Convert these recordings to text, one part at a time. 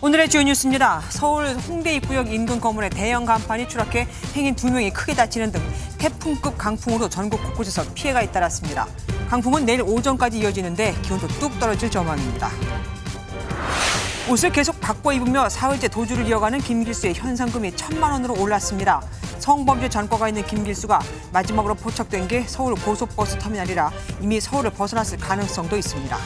오늘의 주요 뉴스입니다. 서울 홍대 입구역 인근 건물에 대형 간판이 추락해 행인 2명이 크게 다치는 등 태풍급 강풍으로 전국 곳곳에서 피해가 잇따랐습니다. 강풍은 내일 오전까지 이어지는데 기온도 뚝 떨어질 전망입니다. 옷을 계속 바꿔 입으며 사흘째 도주를 이어가는 김길수의 현상금이 1,000만 원으로 올랐습니다. 성범죄 전과가 있는 김길수가 마지막으로 포착된 게 서울 고속버스 터미널이라 이미 서울을 벗어났을 가능성도 있습니다.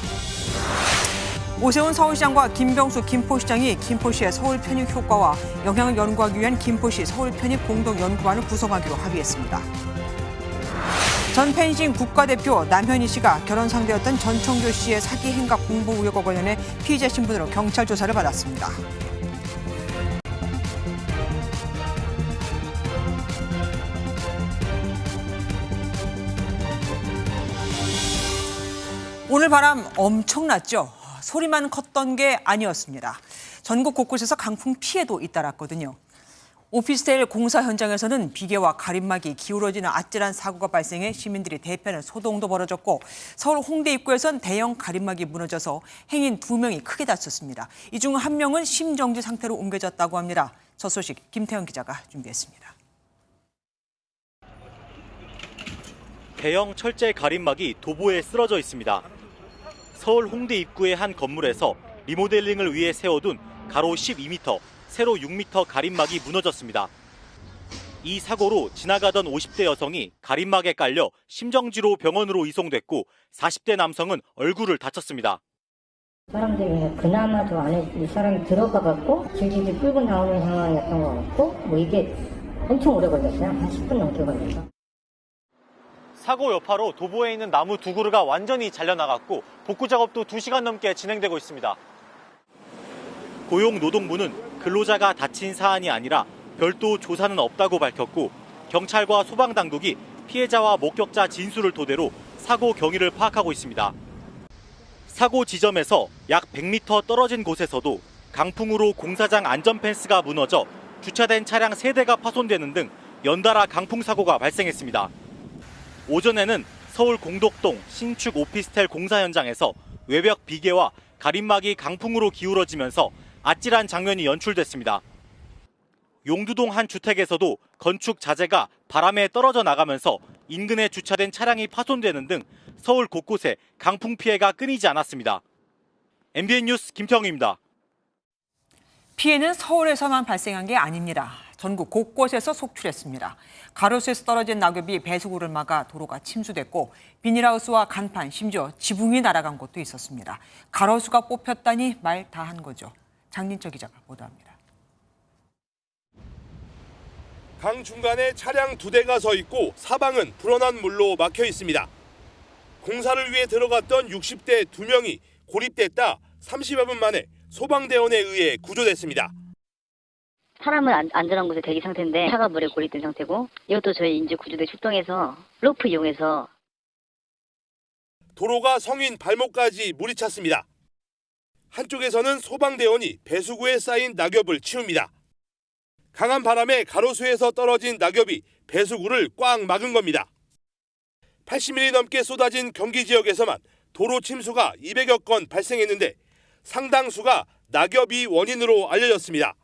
오세훈 서울시장과 김병수 김포시장이 김포시의 서울 편입 효과와 영향을 연구하기 위한 김포시 서울 편입 공동연구반을 구성하기로 합의했습니다. 전 펜싱 국가대표 남현희 씨가 결혼 상대였던 전청조 씨의 사기 행각 공보 의혹과 관련해 피의자 신분으로 경찰 조사를 받았습니다. 오늘 바람 엄청났죠? 소리만 컸던 게 아니었습니다. 전국 곳곳에서 강풍 피해도 잇따랐거든요. 오피스텔 공사 현장에서는 비계와 가림막이 기울어지는 아찔한 사고가 발생해 시민들이 대피하는 소동도 벌어졌고 서울 홍대 입구에선 대형 가림막이 무너져서 행인 2명이 크게 다쳤습니다. 이 중 1명은 심정지 상태로 옮겨졌다고 합니다. 저 소식 김태형 기자가 준비했습니다. 대형 철제 가림막이 도보에 쓰러져 있습니다. 서울 홍대 입구의 한 건물에서 리모델링을 위해 세워둔 가로 12m, 세로 6m 가림막이 무너졌습니다. 이 사고로 지나가던 50대 여성이 가림막에 깔려 심정지로 병원으로 이송됐고 40대 남성은 얼굴을 다쳤습니다. 사람들이 그나마도 안에 이 사람이 들어가갖고 질질 끌고 나오는 상황이었던 것 같고 뭐 이게 엄청 오래 걸렸어요. 한 10분 넘게 걸려서. 사고 여파로 도보에 있는 나무 2그루가 완전히 잘려나갔고 복구 작업도 2시간 넘게 진행되고 있습니다. 고용노동부는 근로자가 다친 사안이 아니라 별도 조사는 없다고 밝혔고 경찰과 소방당국이 피해자와 목격자 진술을 토대로 사고 경위를 파악하고 있습니다. 사고 지점에서 약 100m 떨어진 곳에서도 강풍으로 공사장 안전펜스가 무너져 주차된 차량 3대가 파손되는 등 연달아 강풍 사고가 발생했습니다. 오전에는 서울 공덕동 신축 오피스텔 공사 현장에서 외벽 비계와 가림막이 강풍으로 기울어지면서 아찔한 장면이 연출됐습니다. 용두동 한 주택에서도 건축 자재가 바람에 떨어져 나가면서 인근에 주차된 차량이 파손되는 등 서울 곳곳에 강풍 피해가 끊이지 않았습니다. MBN 뉴스 김태형입니다. 피해는 서울에서만 발생한 게 아닙니다. 전국 곳곳에서 속출했습니다. 가로수에서 떨어진 낙엽이 배수구를 막아 도로가 침수됐고 비닐하우스와 간판, 심지어 지붕이 날아간 곳도 있었습니다. 가로수가 뽑혔다니 말 다 한 거죠. 장민철 기자가 보도합니다. 강 중간에 차량 2대가 서 있고 사방은 불어난 물로 막혀 있습니다. 공사를 위해 들어갔던 60대 2명이 고립됐다 30여 분 만에 소방대원에 의해 구조됐습니다. 사람은 안전한 곳에 대기 상태인데 차가 물에 고립된 상태고 이것도 저희 인제 구조대 출동해서 로프 이용해서 도로가 성인 발목까지 물이 찼습니다. 한쪽에서는 소방대원이 배수구에 쌓인 낙엽을 치웁니다. 강한 바람에 가로수에서 떨어진 낙엽이 배수구를 꽉 막은 겁니다. 80mm 넘게 쏟아진 경기 지역에서만 도로 침수가 200여 건 발생했는데 상당수가 낙엽이 원인으로 알려졌습니다.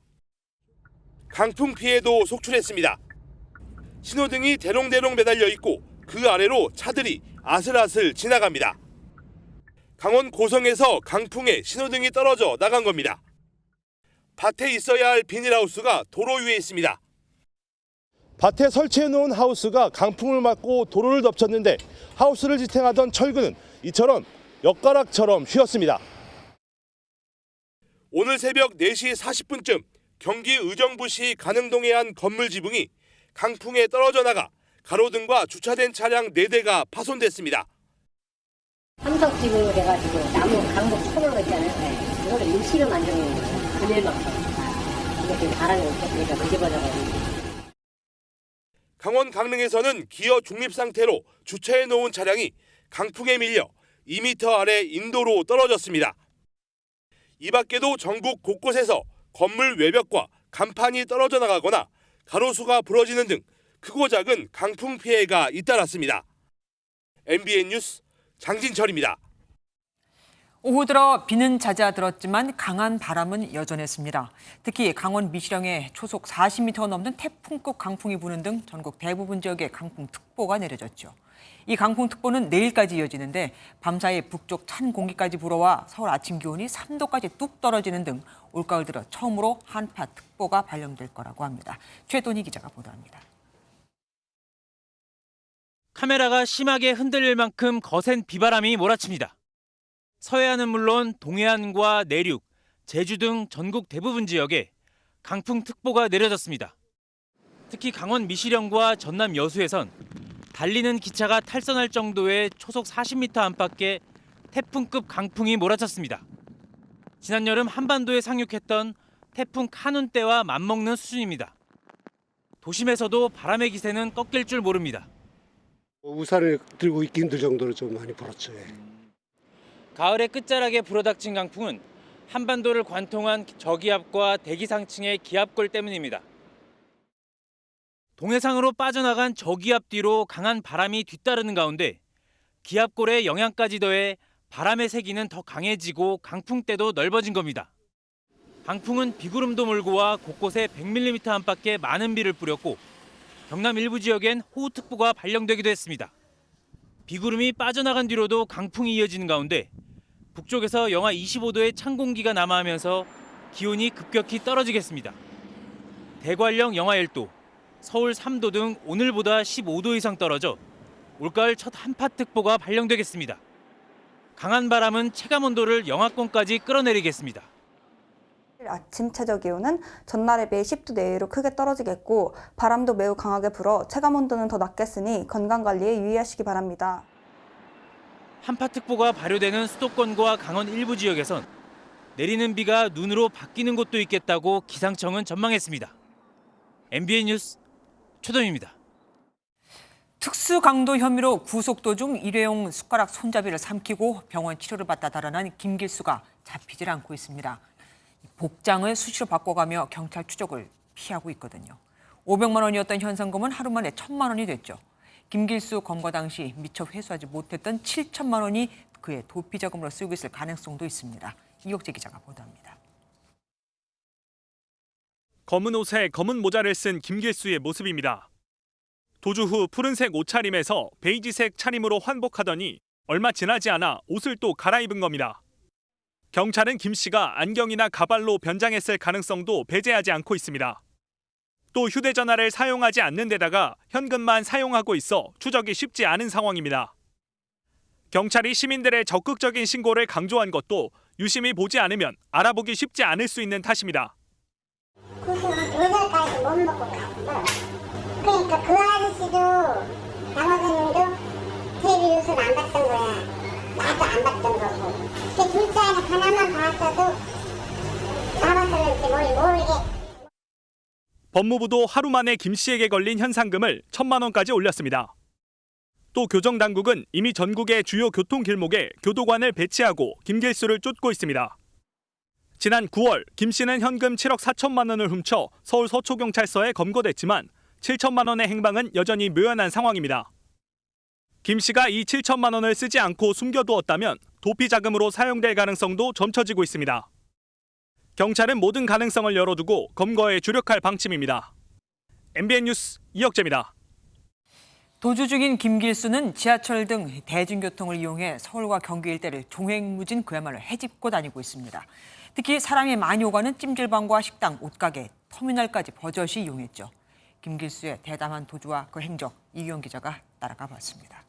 강풍 피해도 속출했습니다. 신호등이 대롱대롱 매달려 있고 그 아래로 차들이 아슬아슬 지나갑니다. 강원 고성에서 강풍에 신호등이 떨어져 나간 겁니다. 밭에 있어야 할 비닐하우스가 도로 위에 있습니다. 밭에 설치해놓은 하우스가 강풍을 맞고 도로를 덮쳤는데 하우스를 지탱하던 철근은 이처럼 엿가락처럼 휘었습니다. 오늘 새벽 4시 40분쯤 경기 의정부시 가능동의 한 건물 지붕이 강풍에 떨어져 나가 가로등과 주차된 차량 4대가 파손됐습니다. 삼석지붕으로 돼가지고 나무 강목 쳐놓은 있잖아요. 이거를 임시로 만든 거예요. 그늘만큼. 이게 지금 바람이 그러니까 뒤집어져가지고. 강원 강릉에서는 기어 중립 상태로 주차해 놓은 차량이 강풍에 밀려 2m 아래 인도로 떨어졌습니다. 이 밖에도 전국 곳곳에서 건물 외벽과 간판이 떨어져 나가거나 가로수가 부러지는 등 크고 작은 강풍 피해가 잇따랐습니다. MBN 뉴스 장진철입니다. 오후 들어 비는 잦아들었지만 강한 바람은 여전했습니다. 특히 강원 미시령에 초속 40m가 넘는 태풍급 강풍이 부는 등 전국 대부분 지역에 강풍특보가 내려졌죠. 이 강풍특보는 내일까지 이어지는데 밤사이 북쪽 찬 공기까지 불어와 서울 아침 기온이 3도까지 뚝 떨어지는 등 올가을 들어 처음으로 한파특보가 발령될 거라고 합니다. 최돈희 기자가 보도합니다. 카메라가 심하게 흔들릴 만큼 거센 비바람이 몰아칩니다. 서해안은 물론 동해안과 내륙, 제주 등 전국 대부분 지역에 강풍특보가 내려졌습니다. 특히 강원 미시령과 전남 여수에선 달리는 기차가 탈선할 정도의 초속 40m 안팎의 태풍급 강풍이 몰아쳤습니다. 지난 여름 한반도에 상륙했던 태풍 카눈 때와 맞먹는 수준입니다. 도심에서도 바람의 기세는 꺾일 줄 모릅니다. 우산을 들고 있기 힘들 정도로 좀 많이 불었죠. 가을의 끝자락에 불어닥친 강풍은 한반도를 관통한 저기압과 대기상층의 기압골 때문입니다. 동해상으로 빠져나간 저기압 뒤로 강한 바람이 뒤따르는 가운데 기압골의 영향까지 더해 바람의 세기는 더 강해지고 강풍대도 넓어진 겁니다. 강풍은 비구름도 몰고 와 곳곳에 100mm 안팎의 많은 비를 뿌렸고 경남 일부 지역엔 호우특보가 발령되기도 했습니다. 비구름이 빠져나간 뒤로도 강풍이 이어지는 가운데 북쪽에서 영하 25도의 찬 공기가 남하하면서 기온이 급격히 떨어지겠습니다. 대관령 영하 1도, 서울 3도 등 오늘보다 15도 이상 떨어져 올가을 첫 한파특보가 발령되겠습니다. 강한 바람은 체감온도를 영하권까지 끌어내리겠습니다. 아침 최저 기온은 전날에 비해 10도 내외로 크게 떨어지겠고 바람도 매우 강하게 불어 체감온도는 더 낮겠으니 건강관리에 유의하시기 바랍니다. 한파특보가 발효되는 수도권과 강원 일부 지역에선 내리는 비가 눈으로 바뀌는 곳도 있겠다고 기상청은 전망했습니다. MBN 뉴스 최동입니다. 특수 강도 혐의로 구속도 중 일회용 숟가락 손잡이를 삼키고 병원 치료를 받다 달아난 김길수가 잡히질 않고 있습니다. 복장을 수시로 바꿔가며 경찰 추적을 피하고 있거든요. 500만 원이었던 현상금은 하루 만에 1,000만 원이 됐죠. 김길수 검거 당시 미처 회수하지 못했던 7천만 원이 그의 도피 자금으로 쓰이고 있을 가능성도 있습니다. 이옥재 기자가 보도합니다. 검은 옷에 검은 모자를 쓴 김길수의 모습입니다. 도주 후 푸른색 옷차림에서 베이지색 차림으로 환복하더니 얼마 지나지 않아 옷을 또 갈아입은 겁니다. 경찰은 김 씨가 안경이나 가발로 변장했을 가능성도 배제하지 않고 있습니다. 또 휴대전화를 사용하지 않는 데다가 현금만 사용하고 있어 추적이 쉽지 않은 상황입니다. 경찰이 시민들의 적극적인 신고를 강조한 것도 유심히 보지 않으면 알아보기 쉽지 않을 수 있는 탓입니다. 의사까지 못 먹고 갔어. 그러니까 그 아저씨도 강호사님도 TV 뉴스를 안 봤던 거야. 나도 안 봤던 거고. 그 둘째 하나만 봤어도 나왔었는지 모르게. 법무부도 하루 만에 김 씨에게 걸린 현상금을 1,000만 원까지 올렸습니다. 또 교정당국은 이미 전국의 주요 교통 길목에 교도관을 배치하고 김길수를 쫓고 있습니다. 지난 9월 김 씨는 현금 7억 4천만 원을 훔쳐 서울 서초경찰서에 검거됐지만 7천만 원의 행방은 여전히 묘연한 상황입니다. 김 씨가 이 7천만 원을 쓰지 않고 숨겨두었다면 도피 자금으로 사용될 가능성도 점쳐지고 있습니다. 경찰은 모든 가능성을 열어두고 검거에 주력할 방침입니다. MBN 뉴스 이혁재입니다. 도주 중인 김길수는 지하철 등 대중교통을 이용해 서울과 경기 일대를 종횡무진 그야말로 헤집고 다니고 있습니다. 특히 사람이 많이 오가는 찜질방과 식당, 옷가게, 터미널까지 버젓이 이용했죠. 김길수의 대담한 도주와 그 행적, 이규영 기자가 따라가 봤습니다.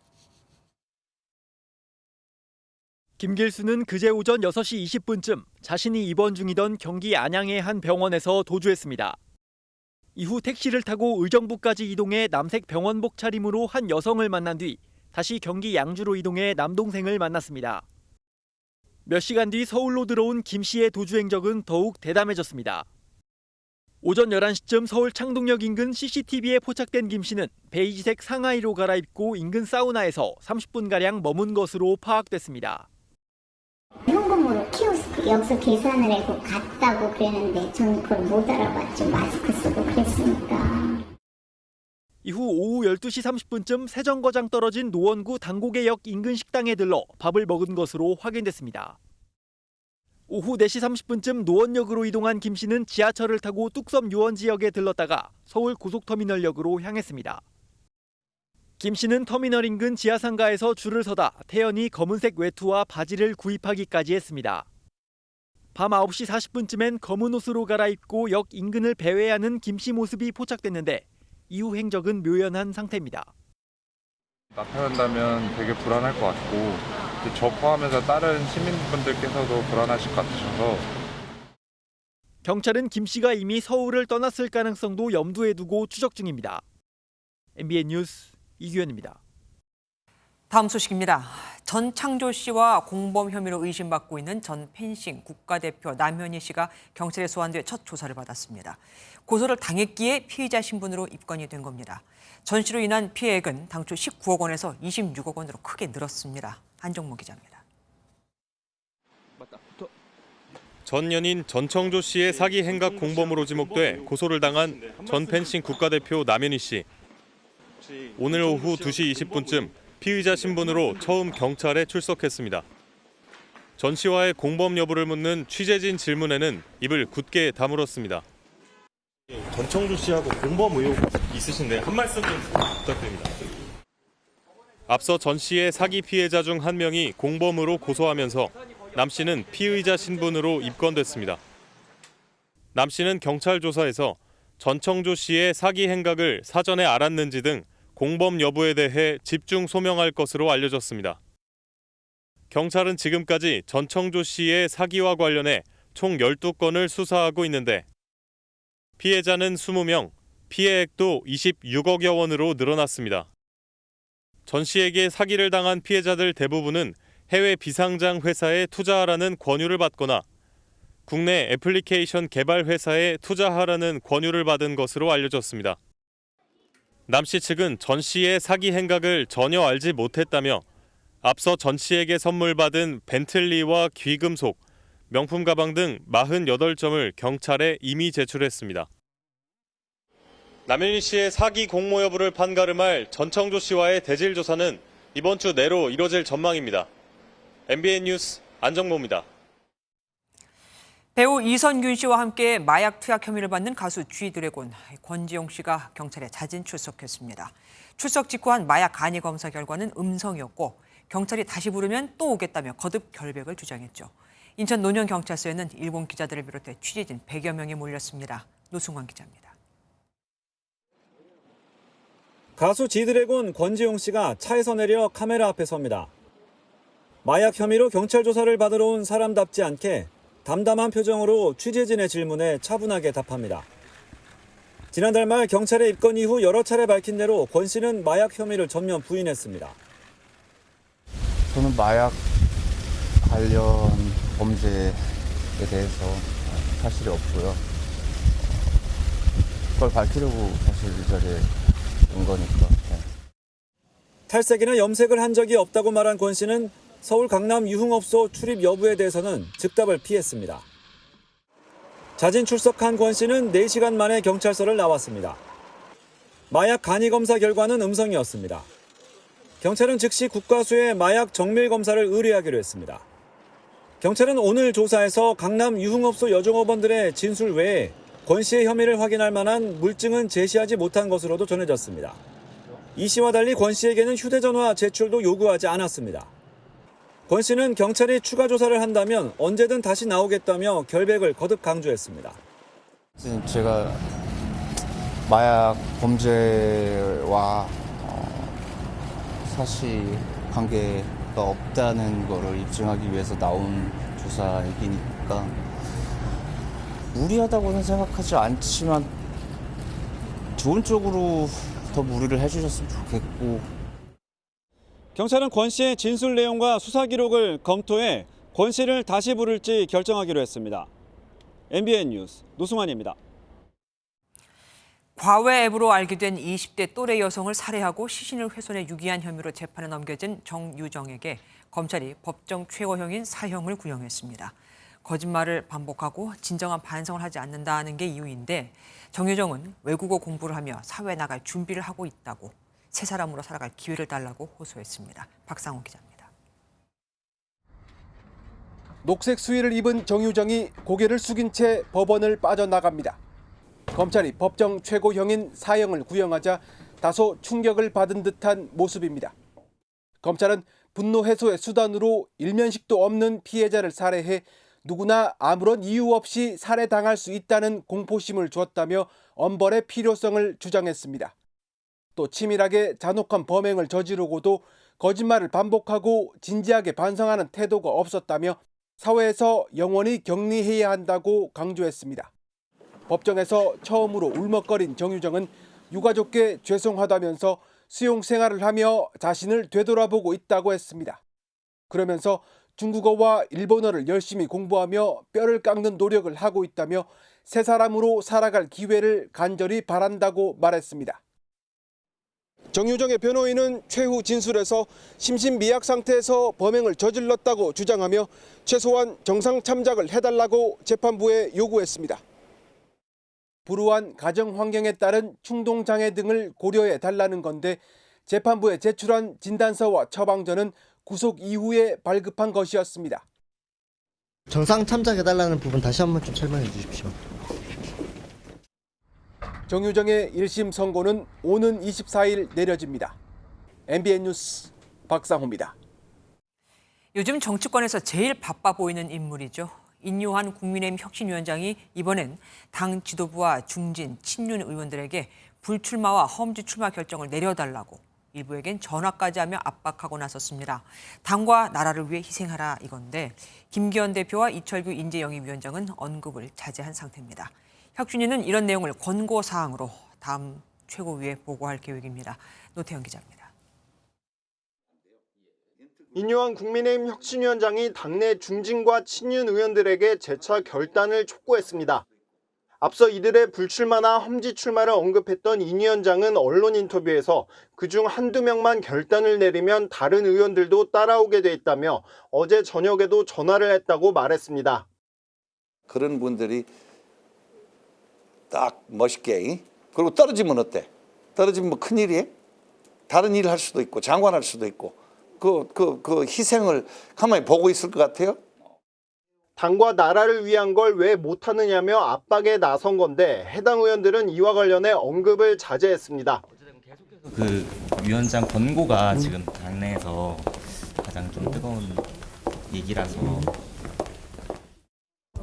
김길수는 그제 오전 6시 20분쯤 자신이 입원 중이던 경기 안양의 한 병원에서 도주했습니다. 이후 택시를 타고 의정부까지 이동해 남색 병원복 차림으로 한 여성을 만난 뒤 다시 경기 양주로 이동해 남동생을 만났습니다. 몇 시간 뒤 서울로 들어온 김 씨의 도주 행적은 더욱 대담해졌습니다. 오전 11시쯤 서울 창동역 인근 CCTV에 포착된 김 씨는 베이지색 상하이로 갈아입고 인근 사우나에서 30분가량 머문 것으로 파악됐습니다. 현금으로 키오스크 여기서 계산을 하고 갔다고 그랬는데 저는 그걸 못 알아봤죠. 마스크 쓰고 그랬으니까. 이후 오후 12시 30분쯤 세정거장 떨어진 노원구 당고개역 인근 식당에 들러 밥을 먹은 것으로 확인됐습니다. 오후 4시 30분쯤 노원역으로 이동한 김 씨는 지하철을 타고 뚝섬 유원지역에 들렀다가 서울 고속터미널역으로 향했습니다. 김 씨는 터미널 인근 지하상가에서 줄을 서다 태연히 검은색 외투와 바지를 구입하기까지 했습니다. 밤 9시 40분쯤엔 검은 옷으로 갈아입고 역 인근을 배회하는 김 씨 모습이 포착됐는데 이후 행적은 묘연한 상태입니다. 나타난다면 되게 불안할 것 같고 저 포함해서 다른 시민분들께서도 불안하실 것 같으셔서 경찰은 김 씨가 이미 서울을 떠났을 가능성도 염두에 두고 추적 중입니다. MBN 뉴스 이규현입니다. 다음 소식입니다. 전창조 씨와 공범 혐의로 의심받고 있는 전 펜싱 국가대표 남현희 씨가 경찰에 소환돼 첫 조사를 받았습니다. 고소를 당했기에 피의자 신분으로 입건이 된 겁니다. 전 씨로 인한 피해액은 당초 19억 원에서 26억 원으로 크게 늘었습니다. 한정모 기자입니다. 전 연인 전청조 씨의 사기 행각 공범으로 지목돼 고소를 당한 전 펜싱 국가대표 남현희 씨. 오늘 오후 2시 20분쯤 피의자 신분으로 처음 경찰에 출석했습니다. 전 씨와의 공범 여부를 묻는 취재진 질문에는 입을 굳게 다물었습니다. 전청조 씨하고 공범 의혹 있으신데 한 말씀 좀 부탁드립니다. 앞서 전 씨의 사기 피해자 중 한 명이 공범으로 고소하면서 남 씨는 피의자 신분으로 입건됐습니다. 남 씨는 경찰 조사에서 전청조 씨의 사기 행각을 사전에 알았는지 등 공범 여부에 대해 집중 소명할 것으로 알려졌습니다. 경찰은 지금까지 전청조 씨의 사기와 관련해 총 12건을 수사하고 있는데 피해자는 20명, 피해액도 26억여 원으로 늘어났습니다. 전 씨에게 사기를 당한 피해자들 대부분은 해외 비상장 회사에 투자하라는 권유를 받거나 국내 애플리케이션 개발 회사에 투자하라는 권유를 받은 것으로 알려졌습니다. 남 씨 측은 전 씨의 사기 행각을 전혀 알지 못했다며 앞서 전 씨에게 선물받은 벤틀리와 귀금속, 명품 가방 등 48점을 경찰에 이미 제출했습니다. 남현희 씨의 사기 공모 여부를 판가름할 전청조 씨와의 대질 조사는 이번 주 내로 이뤄질 전망입니다. MBN 뉴스 안정모입니다. 배우 이선균 씨와 함께 마약 투약 혐의를 받는 가수 G드래곤 권지용 씨가 경찰에 자진 출석했습니다. 출석 직후 한 마약 간이 검사 결과는 음성이었고 경찰이 다시 부르면 또 오겠다며 거듭 결백을 주장했죠. 인천 논현경찰서에는 일본 기자들을 비롯해 취재진 100여 명이 몰렸습니다. 노승환 기자입니다. 가수 G드래곤 권지용 씨가 차에서 내려 카메라 앞에 섭니다. 마약 혐의로 경찰 조사를 받으러 온 사람답지 않게 담담한 표정으로 취재진의 질문에 차분하게 답합니다. 지난달 말 경찰의 입건 이후 여러 차례 밝힌 대로 권 씨는 마약 혐의를 전면 부인했습니다. 저는 마약 관련 범죄에 대해서 사실이 없고요. 그걸 밝히려고 사실 이 자리에 온 거니까. 탈색이나 염색을 한 적이 없다고 말한 권 씨는 서울 강남 유흥업소 출입 여부에 대해서는 즉답을 피했습니다. 자진 출석한 권 씨는 4시간 만에 경찰서를 나왔습니다. 마약 간이 검사 결과는 음성이었습니다. 경찰은 즉시 국과수에 마약 정밀 검사를 의뢰하기로 했습니다. 경찰은 오늘 조사에서 강남 유흥업소 여종업원들의 진술 외에 권 씨의 혐의를 확인할 만한 물증은 제시하지 못한 것으로도 전해졌습니다. 이 씨와 달리 권 씨에게는 휴대전화 제출도 요구하지 않았습니다. 권 씨는 경찰이 추가 조사를 한다면 언제든 다시 나오겠다며 결백을 거듭 강조했습니다. 제가 마약 범죄와 사실 관계가 없다는 것을 입증하기 위해서 나온 조사이니까 무리하다고는 생각하지 않지만 좋은 쪽으로 더 무리를 해주셨으면 좋겠고. 경찰은 권 씨의 진술 내용과 수사 기록을 검토해 권 씨를 다시 부를지 결정하기로 했습니다. MBN 뉴스 노승환입니다. 과외 앱으로 알게 된 20대 또래 여성을 살해하고 시신을 훼손해 유기한 혐의로 재판에 넘겨진 정유정에게 검찰이 법정 최고형인 사형을 구형했습니다. 거짓말을 반복하고 진정한 반성을 하지 않는다는 게 이유인데 정유정은 외국어 공부를 하며 사회에 나갈 준비를 하고 있다고 새 사람으로 살아갈 기회를 달라고 호소했습니다. 박상호 기자입니다. 녹색 수의를 입은 정유정이 고개를 숙인 채 법원을 빠져나갑니다. 검찰이 법정 최고형인 사형을 구형하자 다소 충격을 받은 듯한 모습입니다. 검찰은 분노 해소의 수단으로 일면식도 없는 피해자를 살해해 누구나 아무런 이유 없이 살해당할 수 있다는 공포심을 주었다며 엄벌의 필요성을 주장했습니다. 또 치밀하게 잔혹한 범행을 저지르고도 거짓말을 반복하고 진지하게 반성하는 태도가 없었다며 사회에서 영원히 격리해야 한다고 강조했습니다. 법정에서 처음으로 울먹거린 정유정은 유가족께 죄송하다면서 수용 생활을 하며 자신을 되돌아보고 있다고 했습니다. 그러면서 중국어와 일본어를 열심히 공부하며 뼈를 깎는 노력을 하고 있다며 새 사람으로 살아갈 기회를 간절히 바란다고 말했습니다. 정유정의 변호인은 최후 진술에서 심신미약 상태에서 범행을 저질렀다고 주장하며 최소한 정상 참작을 해달라고 재판부에 요구했습니다. 불우한 가정 환경에 따른 충동장애 등을 고려해 달라는 건데 재판부에 제출한 진단서와 처방전은 구속 이후에 발급한 것이었습니다. 정상 참작해달라는 부분 다시 한번 좀 설명해 주십시오. 정유정의 1심 선고는 오는 24일 내려집니다. MBN 뉴스 박상호입니다. 요즘 정치권에서 제일 바빠 보이는 인물이죠. 인요한 국민의힘 혁신위원장이 이번엔 당 지도부와 중진, 친윤 의원들에게 불출마와 험지 출마 결정을 내려달라고 일부에겐 전화까지 하며 압박하고 나섰습니다. 당과 나라를 위해 희생하라 이건데 김기현 대표와 이철규 인재영입위원장은 언급을 자제한 상태입니다. 혁신위는 이런 내용을 권고사항으로 다음 최고위에 보고할 계획입니다. 노태영 기자입니다. 인요한 국민의힘 혁신위원장이 당내 중진과 친윤 의원들에게 재차 결단을 촉구했습니다. 앞서 이들의 불출마나 험지 출마를 언급했던 인 위원장은 언론 인터뷰에서 그중 한두 명만 결단을 내리면 다른 의원들도 따라오게 돼 있다며 어제 저녁에도 전화를 했다고 말했습니다. 그런 분들이 딱 멋있게 그리고 떨어지면 어때? 떨어지면 뭐 큰일이에요? 다른 일을 할 수도 있고 장관할 수도 있고 그 희생을 가만히 보고 있을 것 같아요? 당과 나라를 위한 걸 왜 못하느냐며 압박에 나선 건데 해당 의원들은 이와 관련해 언급을 자제했습니다. 그 위원장 권고가 지금 당내에서 가장 좀 뜨거운 얘기라서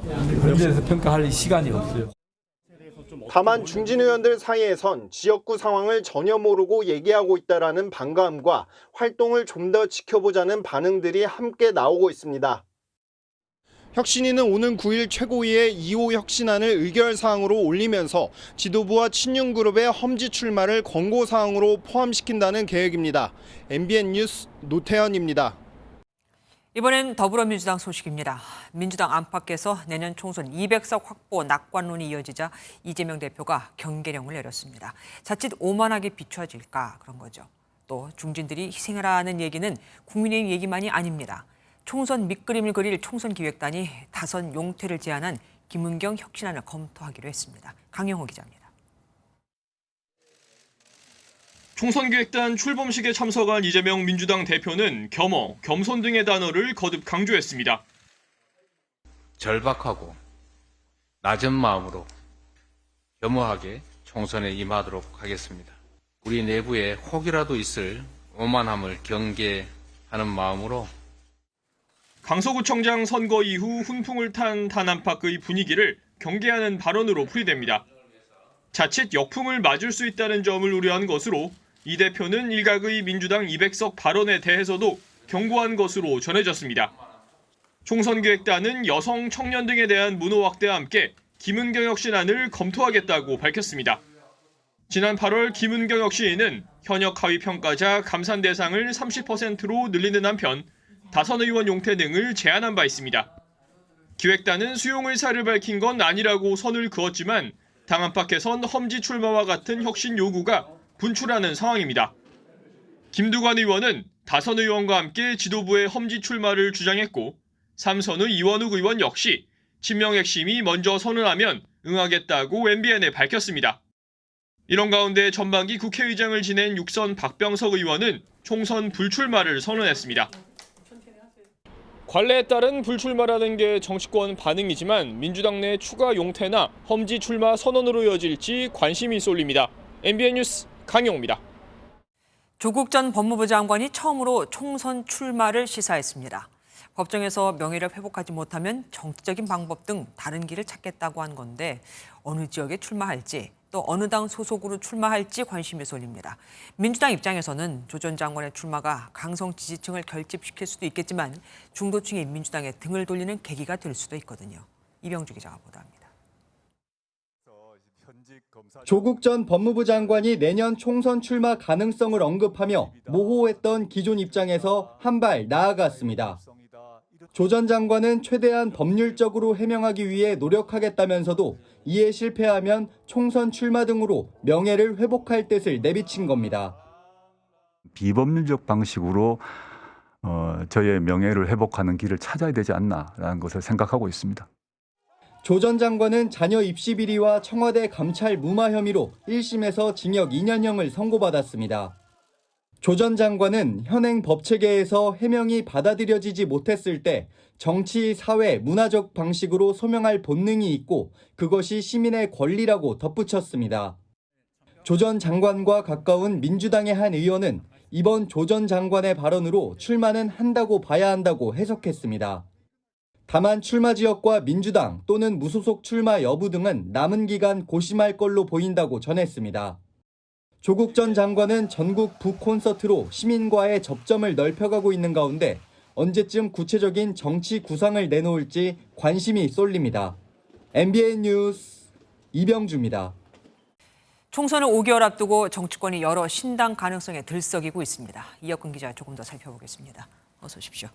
현재에서 평가할 시간이 없어요. 다만 중진 의원들 사이에선 지역구 상황을 전혀 모르고 얘기하고 있다라는 반감과 활동을 좀 더 지켜보자는 반응들이 함께 나오고 있습니다. 혁신위는 오는 9일 최고위에 2호 혁신안을 의결사항으로 올리면서 지도부와 친윤그룹의 험지 출마를 권고사항으로 포함시킨다는 계획입니다. MBN 뉴스 노태현입니다. 이번엔 더불어민주당 소식입니다. 민주당 안팎에서 내년 총선 200석 확보 낙관론이 이어지자 이재명 대표가 경계령을 내렸습니다. 자칫 오만하게 비춰질까 그런 거죠. 또 중진들이 희생하라는 얘기는 국민의힘 얘기만이 아닙니다. 총선 밑그림을 그릴 총선기획단이 다선 용퇴를 제안한 김은경 혁신안을 검토하기로 했습니다. 강영호 기자입니다. 총선기획단 출범식에 참석한 이재명 민주당 대표는 겸허, 겸손 등의 단어를 거듭 강조했습니다. 절박하고 낮은 마음으로 겸허하게 총선에 임하도록 하겠습니다. 우리 내부에 혹이라도 있을 오만함을 경계하는 마음으로 강서구청장 선거 이후 훈풍을 탄 단 안팎의 분위기를 경계하는 발언으로 풀이됩니다. 자칫 역풍을 맞을 수 있다는 점을 우려한 것으로 이 대표는 일각의 민주당 200석 발언에 대해서도 경고한 것으로 전해졌습니다. 총선기획단은 여성, 청년 등에 대한 문호 확대와 함께 김은경 혁신안을 검토하겠다고 밝혔습니다. 지난 8월 김은경 혁신위는 현역 하위 평가자 감산 대상을 30%로 늘리는 한편 다선 의원 용퇴 등을 제안한 바 있습니다. 기획단은 수용 의사를 밝힌 건 아니라고 선을 그었지만 당 안팎에선 험지 출마와 같은 혁신 요구가 분출하는 상황입니다. 김두관 의원은 다선 의원과 함께 지도부의 험지 출마를 주장했고 삼선의 이원욱 의원 역시 친명 핵심이 먼저 선언하면 응하겠다고 MBN에 밝혔습니다. 이런 가운데 전반기 국회의장을 지낸 6선 박병석 의원은 총선 불출마를 선언했습니다. 관례에 따른 불출마라는 게 정치권 반응이지만 민주당 내 추가 용태나 험지 출마 선언으로 이어질지 관심이 쏠립니다. MBN 뉴스 강용호입니다. 조국 전 법무부 장관이 처음으로 총선 출마를 시사했습니다. 법정에서 명예를 회복하지 못하면 정치적인 방법 등 다른 길을 찾겠다고 한 건데 어느 지역에 출마할지 또 어느 당 소속으로 출마할지 관심이 쏠립니다. 민주당 입장에서는 조 전 장관의 출마가 강성 지지층을 결집시킬 수도 있겠지만 중도층이 민주당에 등을 돌리는 계기가 될 수도 있거든요. 이병주 기자가 보도합니다. 조국 전 법무부 장관이 내년 총선 출마 가능성을 언급하며 모호했던 기존 입장에서 한 발 나아갔습니다. 조 전 장관은 최대한 법률적으로 해명하기 위해 노력하겠다면서도 이에 실패하면 총선 출마 등으로 명예를 회복할 뜻을 내비친 겁니다. 비법률적 방식으로 저의 명예를 회복하는 길을 찾아야 되지 않나라는 것을 생각하고 있습니다. 조 전 장관은 자녀 입시 비리와 청와대 감찰 무마 혐의로 1심에서 징역 2년형을 선고받았습니다. 조 전 장관은 현행 법체계에서 해명이 받아들여지지 못했을 때 정치, 사회, 문화적 방식으로 소명할 본능이 있고 그것이 시민의 권리라고 덧붙였습니다. 조 전 장관과 가까운 민주당의 한 의원은 이번 조 전 장관의 발언으로 출마는 한다고 봐야 한다고 해석했습니다. 다만 출마 지역과 민주당 또는 무소속 출마 여부 등은 남은 기간 고심할 걸로 보인다고 전했습니다. 조국 전 장관은 전국 북콘서트로 시민과의 접점을 넓혀가고 있는 가운데 언제쯤 구체적인 정치 구상을 내놓을지 관심이 쏠립니다. MBN 뉴스 이병주입니다. 총선을 5개월 앞두고 정치권이 여러 신당 가능성에 들썩이고 있습니다. 이혁근 기자 조금 더 살펴보겠습니다. 어서 오십시오.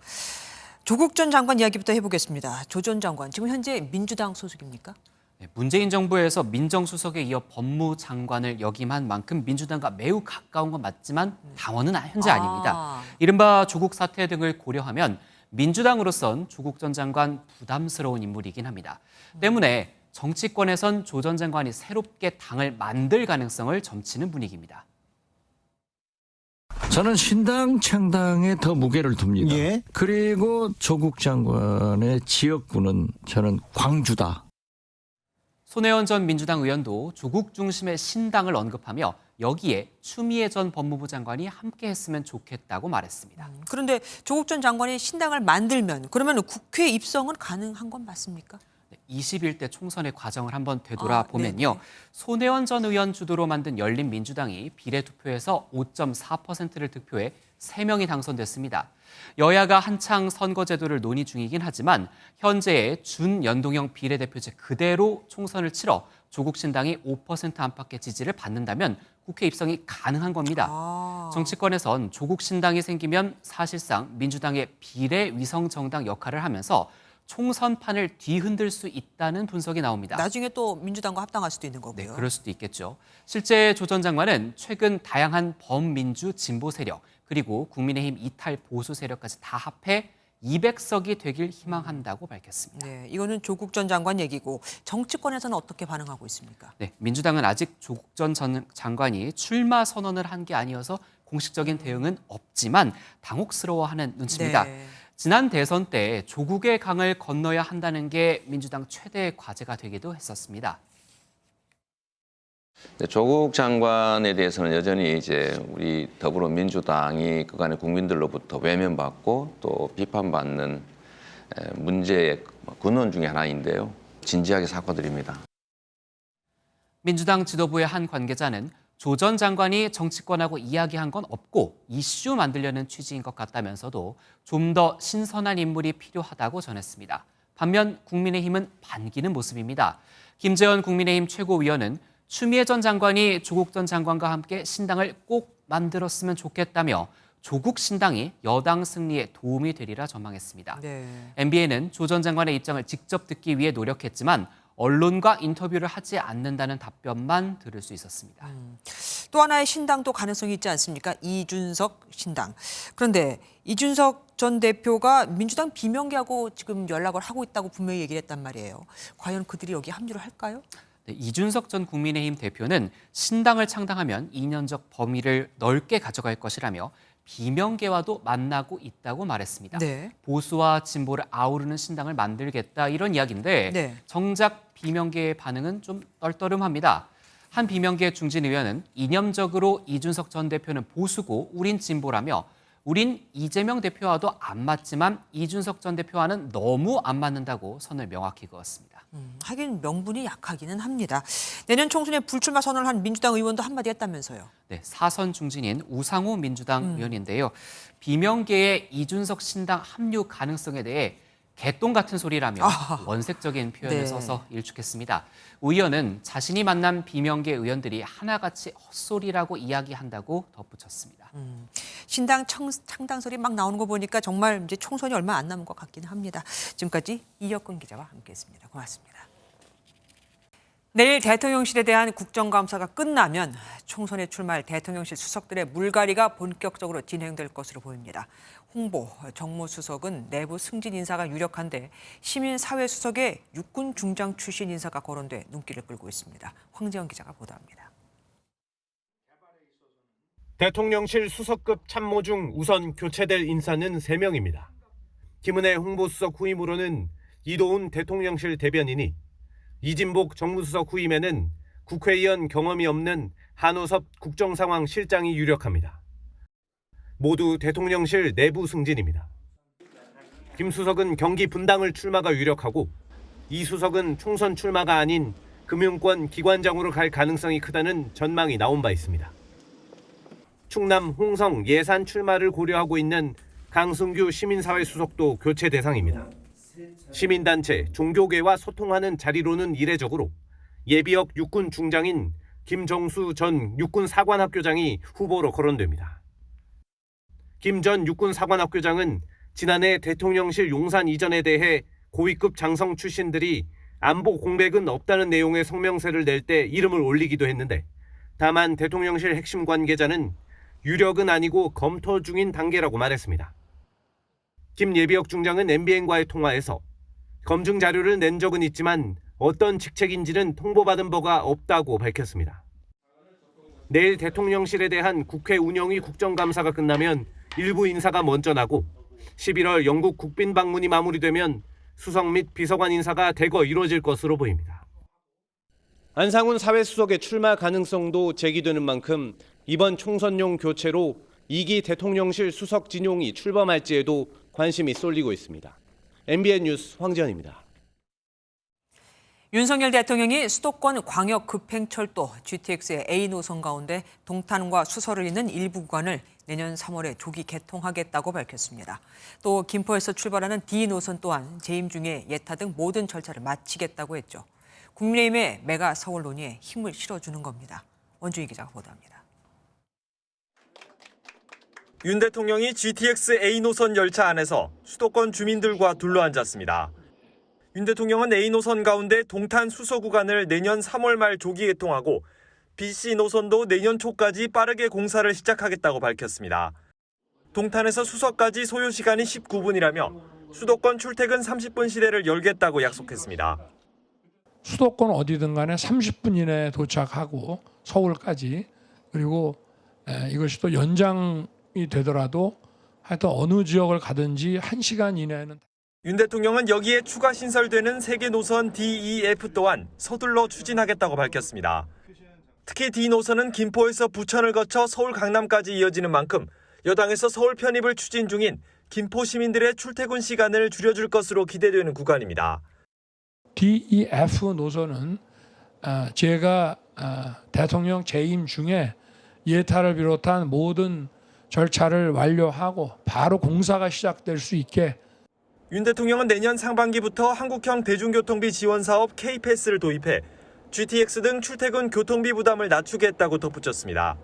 조국 전 장관 이야기부터 해보겠습니다. 조 전 장관, 지금 현재 민주당 소속입니까? 문재인 정부에서 민정수석에 이어 법무장관을 역임한 만큼 민주당과 매우 가까운 건 맞지만 당원은 현재 아닙니다. 이른바 조국 사태 등을 고려하면 민주당으로선 조국 전 장관 부담스러운 인물이긴 합니다. 때문에 정치권에선 조 전 장관이 새롭게 당을 만들 가능성을 점치는 분위기입니다. 저는 신당 창당에 더 무게를 둡니다. 그리고 조국 장관의 지역구는 저는 광주다. 손혜원 전 민주당 의원도 조국 중심의 신당을 언급하며 여기에 추미애 전 법무부 장관이 함께했으면 좋겠다고 말했습니다. 그런데 조국 전 장관이 신당을 만들면 그러면 국회 입성은 가능한 건 맞습니까? 21대 총선의 과정을 한번 되돌아보면요. 손혜원 전 의원 주도로 만든 열린민주당이 비례투표에서 5.4%를 득표해 3명이 당선됐습니다. 여야가 한창 선거제도를 논의 중이긴 하지만 현재의 준연동형 비례대표제 그대로 총선을 치러 조국 신당이 5% 안팎의 지지를 받는다면 국회 입성이 가능한 겁니다. 정치권에선 조국 신당이 생기면 사실상 민주당의 비례위성 정당 역할을 하면서 총선판을 뒤흔들 수 있다는 분석이 나옵니다. 나중에 또 민주당과 합당할 수도 있는 거고요. 네, 그럴 수도 있겠죠. 실제 조 전 장관은 최근 다양한 범민주 진보 세력 그리고 국민의힘 이탈 보수 세력까지 다 합해 200석이 되길 희망한다고 밝혔습니다. 네, 이거는 조국 전 장관 얘기고 정치권에서는 어떻게 반응하고 있습니까? 네, 민주당은 아직 조국 전 장관이 출마 선언을 한 게 아니어서 공식적인 대응은 없지만 당혹스러워하는 눈치입니다. 지난 대선 때 조국의 강을 건너야 한다는 게 민주당 최대의 과제가 되기도 했었습니다. 조국 장관에 대해서는 여전히 이제 우리 더불어민주당이 그간의 국민들로부터 외면받고 또 비판받는 문제의 근원 중에 하나인데요. 진지하게 사과드립니다. 민주당 지도부의 한 관계자는 조 전 장관이 정치권하고 이야기한 건 없고 이슈 만들려는 취지인 것 같다면서도 좀 더 신선한 인물이 필요하다고 전했습니다. 반면 국민의힘은 반기는 모습입니다. 김재원 국민의힘 최고위원은 추미애 전 장관이 조국 전 장관과 함께 신당을 꼭 만들었으면 좋겠다며 조국 신당이 여당 승리에 도움이 되리라 전망했습니다. MBN은 조 전 장관의 입장을 직접 듣기 위해 노력했지만 언론과 인터뷰를 하지 않는다는 답변만 들을 수 있었습니다. 또 하나의 신당도 가능성이 있지 않습니까? 이준석 신당. 그런데 이준석 전 대표가 민주당 비명계하고 지금 연락을 하고 있다고 분명히 얘기를 했단 말이에요. 과연 그들이 여기 합류를 할까요? 네, 이준석 전 국민의힘 대표는 신당을 창당하면 2년적 범위를 넓게 가져갈 것이라며 비명계와도 만나고 있다고 말했습니다. 네. 보수와 진보를 아우르는 신당을 만들겠다 이런 이야기인데 네. 정작 비명계의 반응은 좀 떨떠름합니다. 한 비명계 중진 의원은 이념적으로 이준석 전 대표는 보수고 우린 진보라며 우린 이재명 대표와도 안 맞지만 이준석 전 대표와는 너무 안 맞는다고 선을 명확히 그었습니다. 하긴 명분이 약하기는 합니다. 내년 총선에 불출마 선언을 한 민주당 의원도 한마디 했다면서요. 네, 사선 중진인 우상호 민주당 의원인데요. 비명계의 이준석 신당 합류 가능성에 대해 개똥 같은 소리라며 원색적인 표현을 네. 써서 일축했습니다. 의원은 자신이 만난 비명계 의원들이 하나같이 헛소리라고 이야기한다고 덧붙였습니다. 신당 창당 소리 막 나오는 거 보니까 정말 이제 총선이 얼마 안 남은 것 같기는 합니다. 지금까지 이혁근 기자와 함께했습니다. 고맙습니다. 내일 대통령실에 대한 국정감사가 끝나면 총선에 출마할 대통령실 수석들의 물갈이가 본격적으로 진행될 것으로 보입니다. 홍보, 정무수석은 내부 승진 인사가 유력한데 시민사회 수석에 육군 중장 출신 인사가 거론돼 눈길을 끌고 있습니다. 황재원 기자가 보도합니다. 대통령실 수석급 참모 중 우선 교체될 인사는 3명입니다. 김은혜 홍보수석 후임으로는 이도훈 대통령실 대변인이, 이진복 정무수석 후임에는 국회의원 경험이 없는 한우섭 국정상황실장이 유력합니다. 모두 대통령실 내부 승진입니다. 김 수석은 경기 분당을 출마가 유력하고 이 수석은 총선 출마가 아닌 금융권 기관장으로 갈 가능성이 크다는 전망이 나온 바 있습니다. 충남 홍성 예산 출마를 고려하고 있는 강승규 시민사회 수석도 교체 대상입니다. 시민단체, 종교계와 소통하는 자리로는 이례적으로 예비역 육군 중장인 김정수 전 육군 사관학교장이 후보로 거론됩니다. 김 전 육군 사관학교장은 지난해 대통령실 용산 이전에 대해 고위급 장성 출신들이 안보 공백은 없다는 내용의 성명서를 낼 때 이름을 올리기도 했는데, 다만 대통령실 핵심 관계자는 유력은 아니고 검토 중인 단계라고 말했습니다. 김 예비역 중장은 MBN과의 통화에서 검증 자료를 낸 적은 있지만 어떤 직책인지는 통보받은 바가 없다고 밝혔습니다. 내일 대통령실에 대한 국회 운영위 국정감사가 끝나면 일부 인사가 먼저 나고 11월 영국 국빈 방문이 마무리되면 수석 및 비서관 인사가 대거 이루어질 것으로 보입니다. 안상훈 사회수석의 출마 가능성도 제기되는 만큼 이번 총선용 교체로 2기 대통령실 수석 진용이 출범할지에도 관심이 쏠리고 있습니다. MBN 뉴스 황지연입니다. 윤석열 대통령이 수도권 광역급행철도 GTX의 A 노선 가운데 동탄과 수서를 잇는 일부 구간을 내년 3월에 조기 개통하겠다고 밝혔습니다. 또 김포에서 출발하는 D 노선 또한 재임 중에 예타 등 모든 절차를 마치겠다고 했죠. 국민의힘의 메가 서울 논의에 힘을 실어주는 겁니다. 원주희 기자가 보도합니다. 윤 대통령이 GTX A 노선 열차 안에서 수도권 주민들과 둘러앉았습니다. 윤 대통령은 A 노선 가운데 동탄 수서 구간을 내년 3월 말 조기 개통하고 BC 노선도 내년 초까지 빠르게 공사를 시작하겠다고 밝혔습니다. 동탄에서 수서까지 소요 시간이 19분이라며 수도권 출퇴근 30분 시대를 열겠다고 약속했습니다. 수도권 어디든 간에 30분 이내에 도착하고 서울까지, 그리고 이것이 또 연장이 되더라도 하여튼 어느 지역을 가든지 1시간 이내에는. 윤 대통령은 여기에 추가 신설되는 세계 노선 DEF 또한 서둘러 추진하겠다고 밝혔습니다. 특히 D 노선은 김포에서 부천을 거쳐 서울 강남까지 이어지는 만큼 여당에서 서울 편입을 추진 중인 김포 시민들의 출퇴근 시간을 줄여줄 것으로 기대되는 구간입니다. DEF 노선은 제가 대통령 재임 중에 예타를 비롯한 모든 절차를 완료하고 바로 공사가 시작될 수 있게. 윤 대통령은 내년 상반기부터 한국형 대중교통비 지원 사업 K-패스를 도입해 GTX 등 출퇴근 교통비 부담을 낮추겠다고 덧붙였습니다.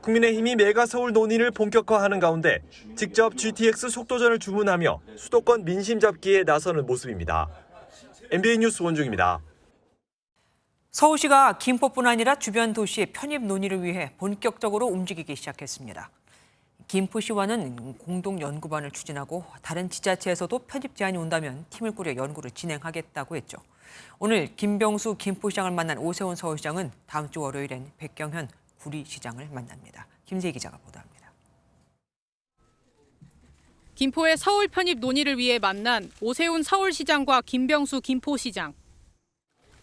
국민의힘이 메가 서울 논의를 본격화하는 가운데 직접 GTX 속도전을 주문하며 수도권 민심 잡기에 나서는 모습입니다. MBN 뉴스 원중입니다. 서울시가 김포뿐 아니라 주변 도시의 편입 논의를 위해 본격적으로 움직이기 시작했습니다. 김포시와는 공동 연구반을 추진하고 다른 지자체에서도 편입 제안이 온다면 팀을 꾸려 연구를 진행하겠다고 했죠. 오늘 김병수 김포시장을 만난 오세훈 서울시장은 다음 주 월요일엔 백경현 구리시장을 만납니다. 김세희 기자가 보도합니다. 김포의 서울 편입 논의를 위해 만난 오세훈 서울시장과 김병수 김포시장.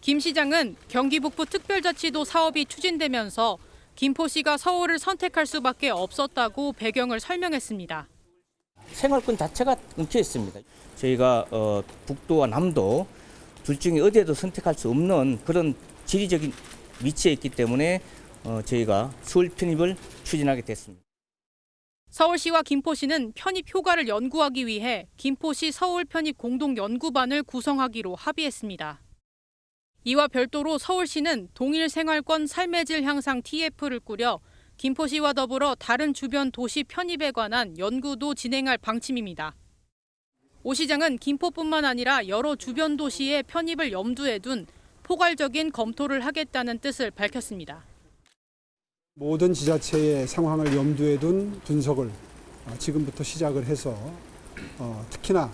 김 시장은 경기 북부 특별자치도 사업이 추진되면서 김포시가 서울을 선택할 수밖에 없었다고 배경을 설명했습니다. 생활권 자체가 뭉쳐 있습니다. 저희가 북도와 남도 둘 중에 어디에도 선택할 수 없는 그런 지리적인 위치에 있기 때문에 저희가 서울 편입을 추진하게 됐습니다. 서울시와 김포시는 편입 효과를 연구하기 위해 김포시 서울 편입 공동연구반을 구성하기로 합의했습니다. 이와 별도로 서울시는 동일 생활권 삶의 질 향상 TF를 꾸려 김포시와 더불어 다른 주변 도시 편입에 관한 연구도 진행할 방침입니다. 오 시장은 김포뿐만 아니라 여러 주변 도시의 편입을 염두에 둔 포괄적인 검토를 하겠다는 뜻을 밝혔습니다. 모든 지자체의 상황을 염두에 둔 분석을 지금부터 시작을 해서 특히나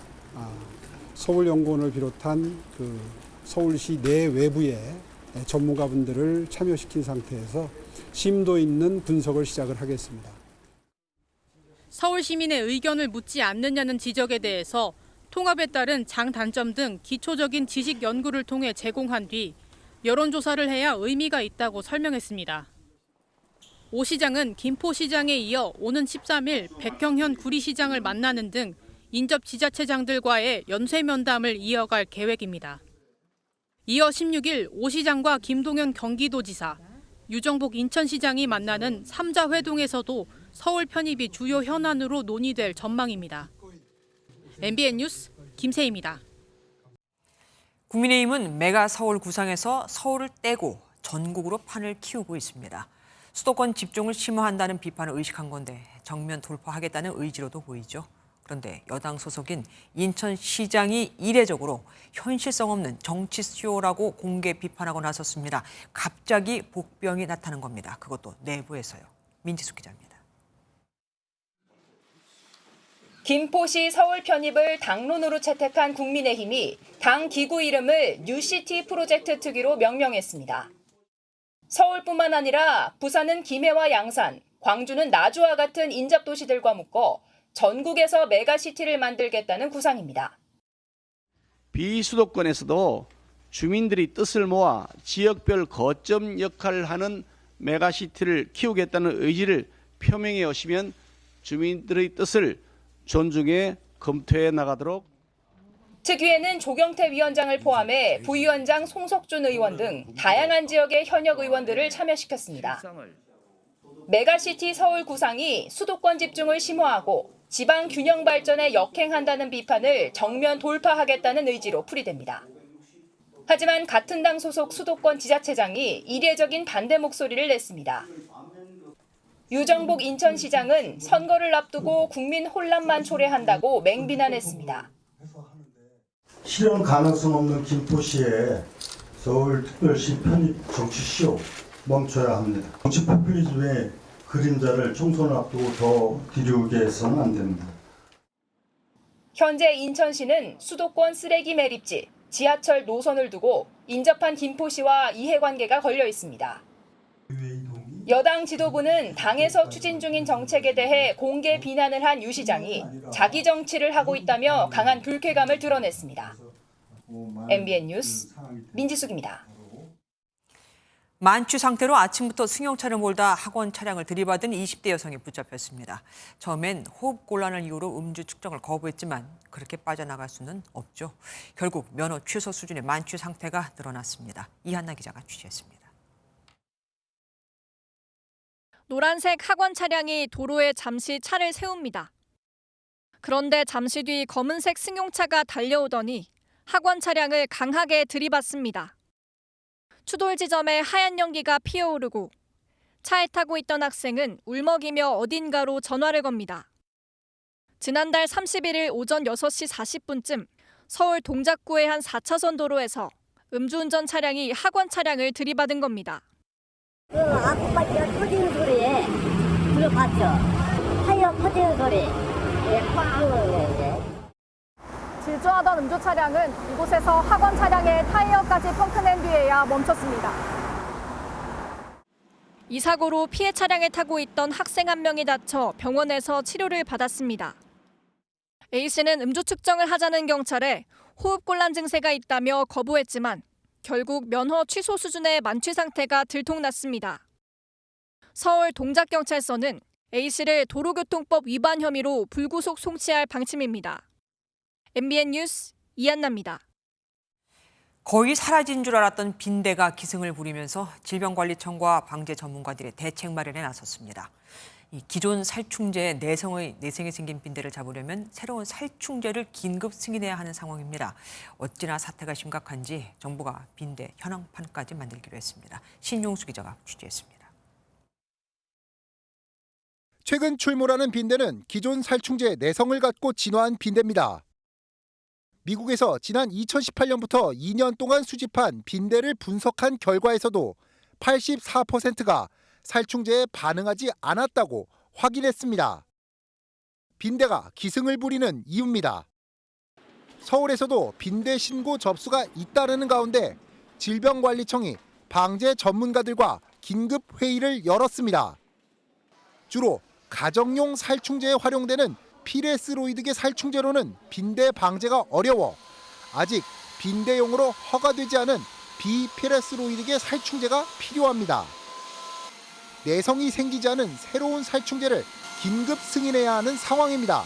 서울연구원을 비롯한 서울시 내 외부의 전문가분들을 참여시킨 상태에서 심도 있는 분석을 시작을 하겠습니다. 서울 시민의 의견을 묻지 않느냐는 지적에 대해서 통합에 따른 장단점 등 기초적인 지식 연구를 통해 제공한 뒤 여론조사를 해야 의미가 있다고 설명했습니다. 오 시장은 김포시장에 이어 오는 13일 백형현 구리시장을 만나는 등 인접 지자체장들과의 연쇄면담을 이어갈 계획입니다. 이어 16일 오 시장과 김동연 경기도지사, 유정복 인천시장이 만나는 3자 회동에서도 서울 편입이 주요 현안으로 논의될 전망입니다. MBN 뉴스 김세희입니다. 국민의힘은 메가 서울 구상에서 서울을 떼고 전국으로 판을 키우고 있습니다. 수도권 집중을 심화한다는 비판을 의식한 건데 정면 돌파하겠다는 의지로도 보이죠. 그런데 여당 소속인 인천시장이 이례적으로 현실성 없는 정치 쇼라고 공개 비판하고 나섰습니다. 갑자기 복병이 나타난 겁니다. 그것도 내부에서요. 민지숙 기자입니다. 김포시 서울 편입을 당론으로 채택한 국민의힘이 당 기구 이름을 뉴시티 프로젝트 특위로 명명했습니다. 서울뿐만 아니라 부산은 김해와 양산, 광주는 나주와 같은 인접도시들과 묶어 전국에서 메가시티를 만들겠다는 구상입니다. 비수도권에서도 주민들이 뜻을 모아 지역별 거점 역할을 하는 메가시티를 키우겠다는 의지를 표명해 오시면 주민들의 뜻을 존중해 검토해 나가도록. 특위에는 조경태 위원장을 포함해 부위원장 송석준 의원 등 다양한 지역의 현역 의원들을 참여시켰습니다. 메가시티 서울 구상이 수도권 집중을 심화하고 지방 균형 발전에 역행한다는 비판을 정면 돌파하겠다는 의지로 풀이됩니다. 하지만 같은 당 소속 수도권 지자체장이 이례적인 반대 목소리를 냈습니다. 유정복 인천시장은 선거를 앞두고 국민 혼란만 초래한다고 맹비난했습니다. 실현 가능성 없는 김포시의 서울특별시 편입 정치쇼 멈춰야 합니다. 정치 포퓰리즘의 그림자를 총선을 앞두고 더 뒤르게 해서는 안 됩니다. 현재 인천시는 수도권 쓰레기 매립지, 지하철 노선을 두고 인접한 김포시와 이해관계가 걸려 있습니다. 여당 지도부는 당에서 추진 중인 정책에 대해 공개 비난을 한 유 시장이 자기 정치를 하고 있다며 강한 불쾌감을 드러냈습니다. MBN 뉴스 민지숙입니다. 만취 상태로 아침부터 승용차를 몰다 학원 차량을 들이받은 20대 여성이 붙잡혔습니다. 처음엔 호흡곤란을 이유로 음주 측정을 거부했지만 그렇게 빠져나갈 수는 없죠. 결국 면허 취소 수준의 만취 상태가 드러났습니다. 이한나 기자가 취재했습니다. 노란색 학원 차량이 도로에 잠시 차를 세웁니다. 그런데 잠시 뒤 검은색 승용차가 달려오더니 학원 차량을 강하게 들이받습니다. 추돌 지점에 하얀 연기가 피어오르고 차에 타고 있던 학생은 울먹이며 어딘가로 전화를 겁니다. 지난달 31일 오전 6시 40분쯤 서울 동작구의 한 4차선 도로에서 음주운전 차량이 학원 차량을 들이받은 겁니다. 그 아쿠바지가 터지는 소리에 들어봤죠. 타이어 터지는 소리. 꽝. 질주하던 음주 차량은 이곳에서 학원 차량의 타이어까지 펑크낸 뒤에야 멈췄습니다. 이 사고로 피해 차량에 타고 있던 학생 한 명이 다쳐 병원에서 치료를 받았습니다. A씨는 음주 측정을 하자는 경찰에 호흡곤란 증세가 있다며 거부했지만 결국 면허 취소 수준의 만취 상태가 들통났습니다. 서울 동작경찰서는 A씨를 도로교통법 위반 혐의로 불구속 송치할 방침입니다. MBN 뉴스 이한나입니다. 거의 사라진 줄 알았던 빈대가 기승을 부리면서 질병관리청과 방제 전문가들이 대책 마련에 나섰습니다. 이 기존 살충제 내성에 생긴 빈대를 잡으려면 새로운 살충제를 긴급 승인해야 하는 상황입니다. 어찌나 사태가 심각한지 정부가 빈대 현황판까지 만들기로 했습니다. 신용수 기자가 취재했습니다. 최근 출몰하는 빈대는 기존 살충제 내성을 갖고 진화한 빈대입니다. 미국에서 지난 2018년부터 2년 동안 수집한 빈대를 분석한 결과에서도 84%가 살충제에 반응하지 않았다고 확인했습니다. 빈대가 기승을 부리는 이유입니다. 서울에서도 빈대 신고 접수가 잇따르는 가운데 질병관리청이 방제 전문가들과 긴급 회의를 열었습니다. 주로 가정용 살충제에 활용되는 피레스로이드계 살충제로는 빈대 방제가 어려워 아직 빈대용으로 허가되지 않은 비피레스로이드계 살충제가 필요합니다. 내성이 생기지 않은 새로운 살충제를 긴급 승인해야 하는 상황입니다.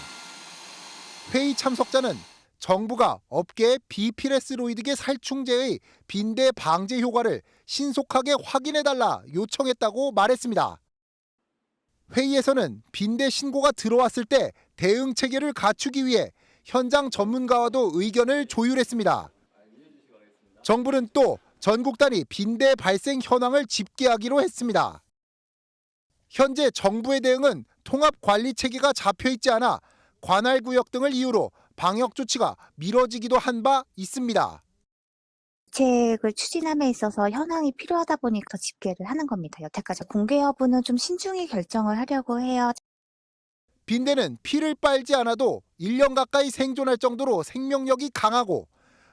회의 참석자는 정부가 업계의 비피레스로이드계 살충제의 빈대 방제 효과를 신속하게 확인해달라 요청했다고 말했습니다. 회의에서는 빈대 신고가 들어왔을 때 대응 체계를 갖추기 위해 현장 전문가와도 의견을 조율했습니다. 정부는 또 전국 단위 빈대 발생 현황을 집계하기로 했습니다. 현재 정부의 대응은 통합 관리 체계가 잡혀 있지 않아 관할 구역 등을 이유로 방역 조치가 미뤄지기도 한 바 있습니다. 대책을 추진함에 있어서 현황이 필요하다 보니까 집계를 하는 겁니다. 여태까지 공개 여부는 좀 신중히 결정을 하려고 해요. 빈대는 피를 빨지 않아도 1년 가까이 생존할 정도로 생명력이 강하고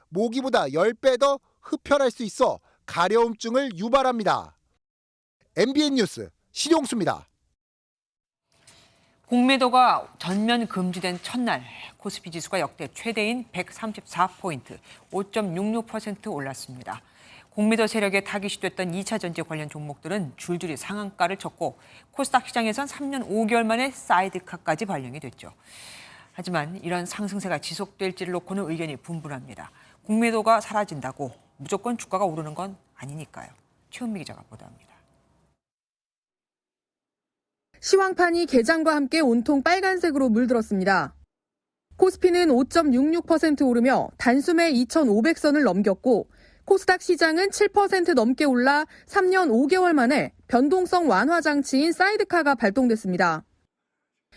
모기보다 10배 더 흡혈할 수 있어 가려움증을 유발합니다. MBN 뉴스 신용수입니다. 공매도가 전면 금지된 첫날 코스피 지수가 역대 최대인 134포인트, 5.66% 올랐습니다. 공매도 세력에 타깃이 됐던 2차 전지 관련 종목들은 줄줄이 상한가를 쳤고 코스닥 시장에선 3년 5개월 만에 사이드카까지 발령이 됐죠. 하지만 이런 상승세가 지속될지를 놓고는 의견이 분분합니다. 공매도가 사라진다고 무조건 주가가 오르는 건 아니니까요. 최은미 기자가 보도합니다. 시황판이 개장과 함께 온통 빨간색으로 물들었습니다. 코스피는 5.66% 오르며 단숨에 2,500선을 넘겼고 코스닥 시장은 7% 넘게 올라 3년 5개월 만에 변동성 완화 장치인 사이드카가 발동됐습니다.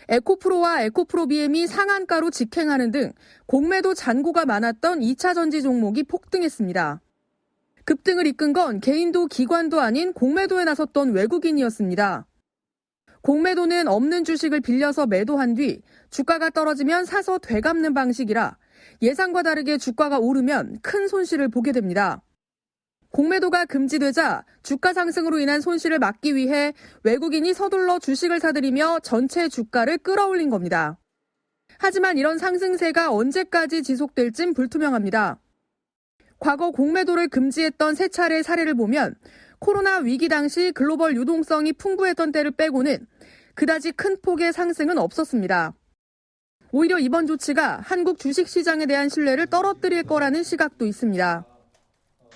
에코프로와 에코프로비엠이 상한가로 직행하는 등 공매도 잔고가 많았던 2차 전지 종목이 폭등했습니다. 급등을 이끈 건 개인도 기관도 아닌 공매도에 나섰던 외국인이었습니다. 공매도는 없는 주식을 빌려서 매도한 뒤 주가가 떨어지면 사서 되갚는 방식이라 예상과 다르게 주가가 오르면 큰 손실을 보게 됩니다. 공매도가 금지되자 주가 상승으로 인한 손실을 막기 위해 외국인이 서둘러 주식을 사들이며 전체 주가를 끌어올린 겁니다. 하지만 이런 상승세가 언제까지 지속될진 불투명합니다. 과거 공매도를 금지했던 세 차례 사례를 보면 코로나 위기 당시 글로벌 유동성이 풍부했던 때를 빼고는 그다지 큰 폭의 상승은 없었습니다. 오히려 이번 조치가 한국 주식시장에 대한 신뢰를 떨어뜨릴 거라는 시각도 있습니다.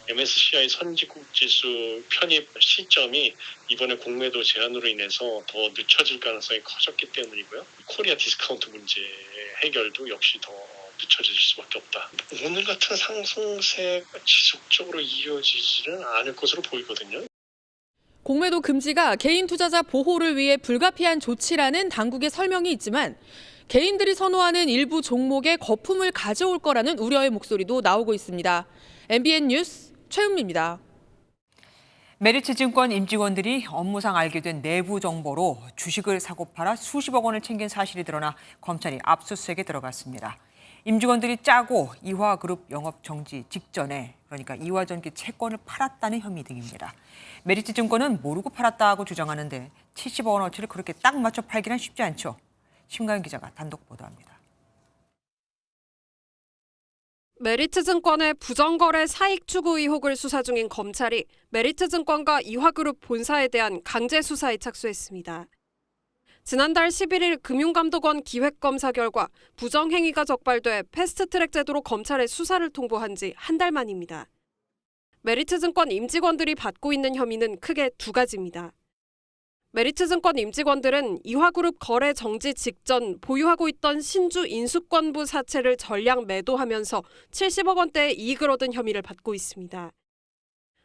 MSCI 선진국 지수 편입 시점이 이번에 공매도 제한으로 인해서 더 늦춰질 가능성이 커졌기 때문이고요. 코리아 디스카운트 문제 해결도 역시 더 늦춰질 수밖에 없다. 오늘 같은 상승세가 지속적으로 이어지지는 않을 것으로 보이거든요. 공매도 금지가 개인 투자자 보호를 위해 불가피한 조치라는 당국의 설명이 있지만 개인들이 선호하는 일부 종목에 거품을 가져올 거라는 우려의 목소리도 나오고 있습니다. MBN 뉴스 최은미입니다. 메리츠증권 임직원들이 업무상 알게 된 내부 정보로 주식을 사고 팔아 수십억 원을 챙긴 사실이 드러나 검찰이 압수수색에 들어갔습니다. 임직원들이 짜고 이화그룹 영업 정지 직전에 그러니까 이화전기 채권을 팔았다는 혐의 등입니다. 메리츠증권은 모르고 팔았다고 주장하는데 70억 원어치를 그렇게 딱 맞춰 팔기는 쉽지 않죠. 심가연 기자가 단독 보도합니다. 메리트증권의 부정거래 사익 추구 의혹을 수사 중인 검찰이 메리트증권과 이화그룹 본사에 대한 강제 수사에 착수했습니다. 지난달 11일 금융감독원 기획검사 결과 부정행위가 적발돼 패스트트랙 제도로 검찰에 수사를 통보한 지 한 달 만입니다. 메리트증권 임직원들이 받고 있는 혐의는 크게 두 가지입니다. 메리트증권 임직원들은 이화그룹 거래 정지 직전 보유하고 있던 신주 인수권부 사채를 전량 매도하면서 70억 원대의 이익을 얻은 혐의를 받고 있습니다.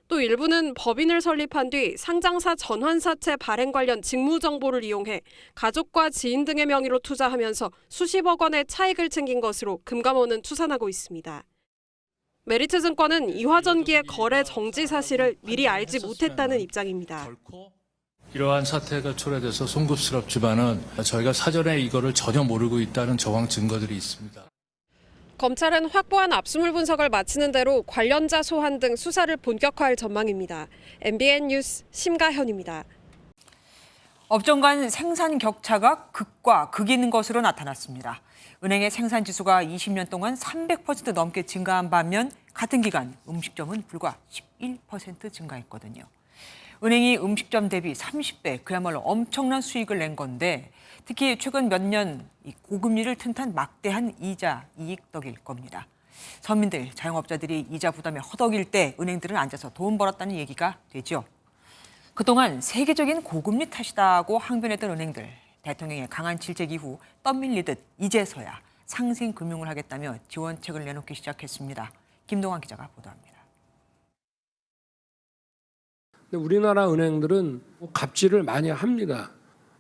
또 일부는 법인을 설립한 뒤 상장사 전환사채 발행 관련 직무 정보를 이용해 가족과 지인 등의 명의로 투자하면서 수십억 원의 차익을 챙긴 것으로 금감원은 추산하고 있습니다. 메리트증권은 이화전기의 거래 정지 사실을 미리 알지 못했다는 입장입니다. 이러한 사태가 초래돼서 송급스럽지만은 저희가 사전에 이거를 전혀 모르고 있다는 정황 증거들이 있습니다. 검찰은 확보한 압수물 분석을 마치는 대로 관련자 소환 등 수사를 본격화할 전망입니다. MBN 뉴스 심가현입니다. 업종 간 생산 격차가 극과 극인 것으로 나타났습니다. 은행의 생산 지수가 20년 동안 300% 넘게 증가한 반면 같은 기간 음식점은 불과 11% 증가했거든요. 은행이 음식점 대비 30배, 그야말로 엄청난 수익을 낸 건데 특히 최근 몇 년 고금리를 틈탄 막대한 이자 이익 덕일 겁니다. 서민들, 자영업자들이 이자 부담에 허덕일 때 은행들은 앉아서 돈 벌었다는 얘기가 되죠. 그동안 세계적인 고금리 탓이다고 항변했던 은행들, 대통령의 강한 질책 이후 떠밀리듯 이제서야 상생금융을 하겠다며 지원책을 내놓기 시작했습니다. 김동환 기자가 보도합니다. 우리나라 은행들은 갑질을 많이 합니다.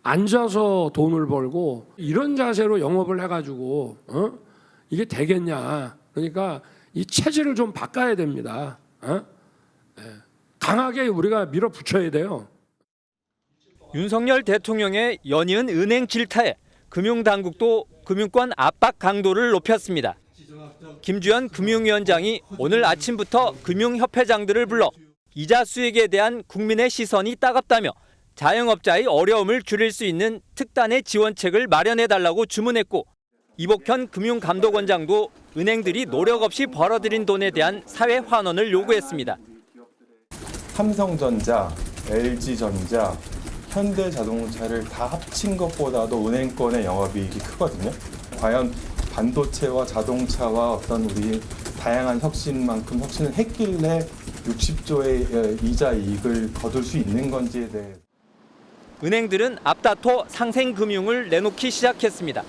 앉아서 돈을 벌고 이런 자세로 영업을 해가지고 이게 되겠냐. 그러니까 이 체질을 좀 바꿔야 됩니다. 강하게 우리가 밀어붙여야 돼요. 윤석열 대통령의 연이은 은행 질타에 금융당국도 금융권 압박 강도를 높였습니다. 김주현 금융위원장이 오늘 아침부터 금융협회장들을 불러 이자 수익에 대한 국민의 시선이 따갑다며 자영업자의 어려움을 줄일 수 있는 특단의 지원책을 마련해달라고 주문했고, 이복현 금융감독원장도 은행들이 노력 없이 벌어들인 돈에 대한 사회 환원을 요구했습니다. 삼성전자, LG전자, 현대자동차를 다 합친 것보다도 은행권의 영업이익이 크거든요. 과연 반도체와 자동차와 어떤 우리 다양한 혁신만큼 혁신을 했길래 60조의 이자 이익을 거둘 수 있는 건지에 대해 은행들은 앞다퉈 상생금융을 내놓기 시작했습니다.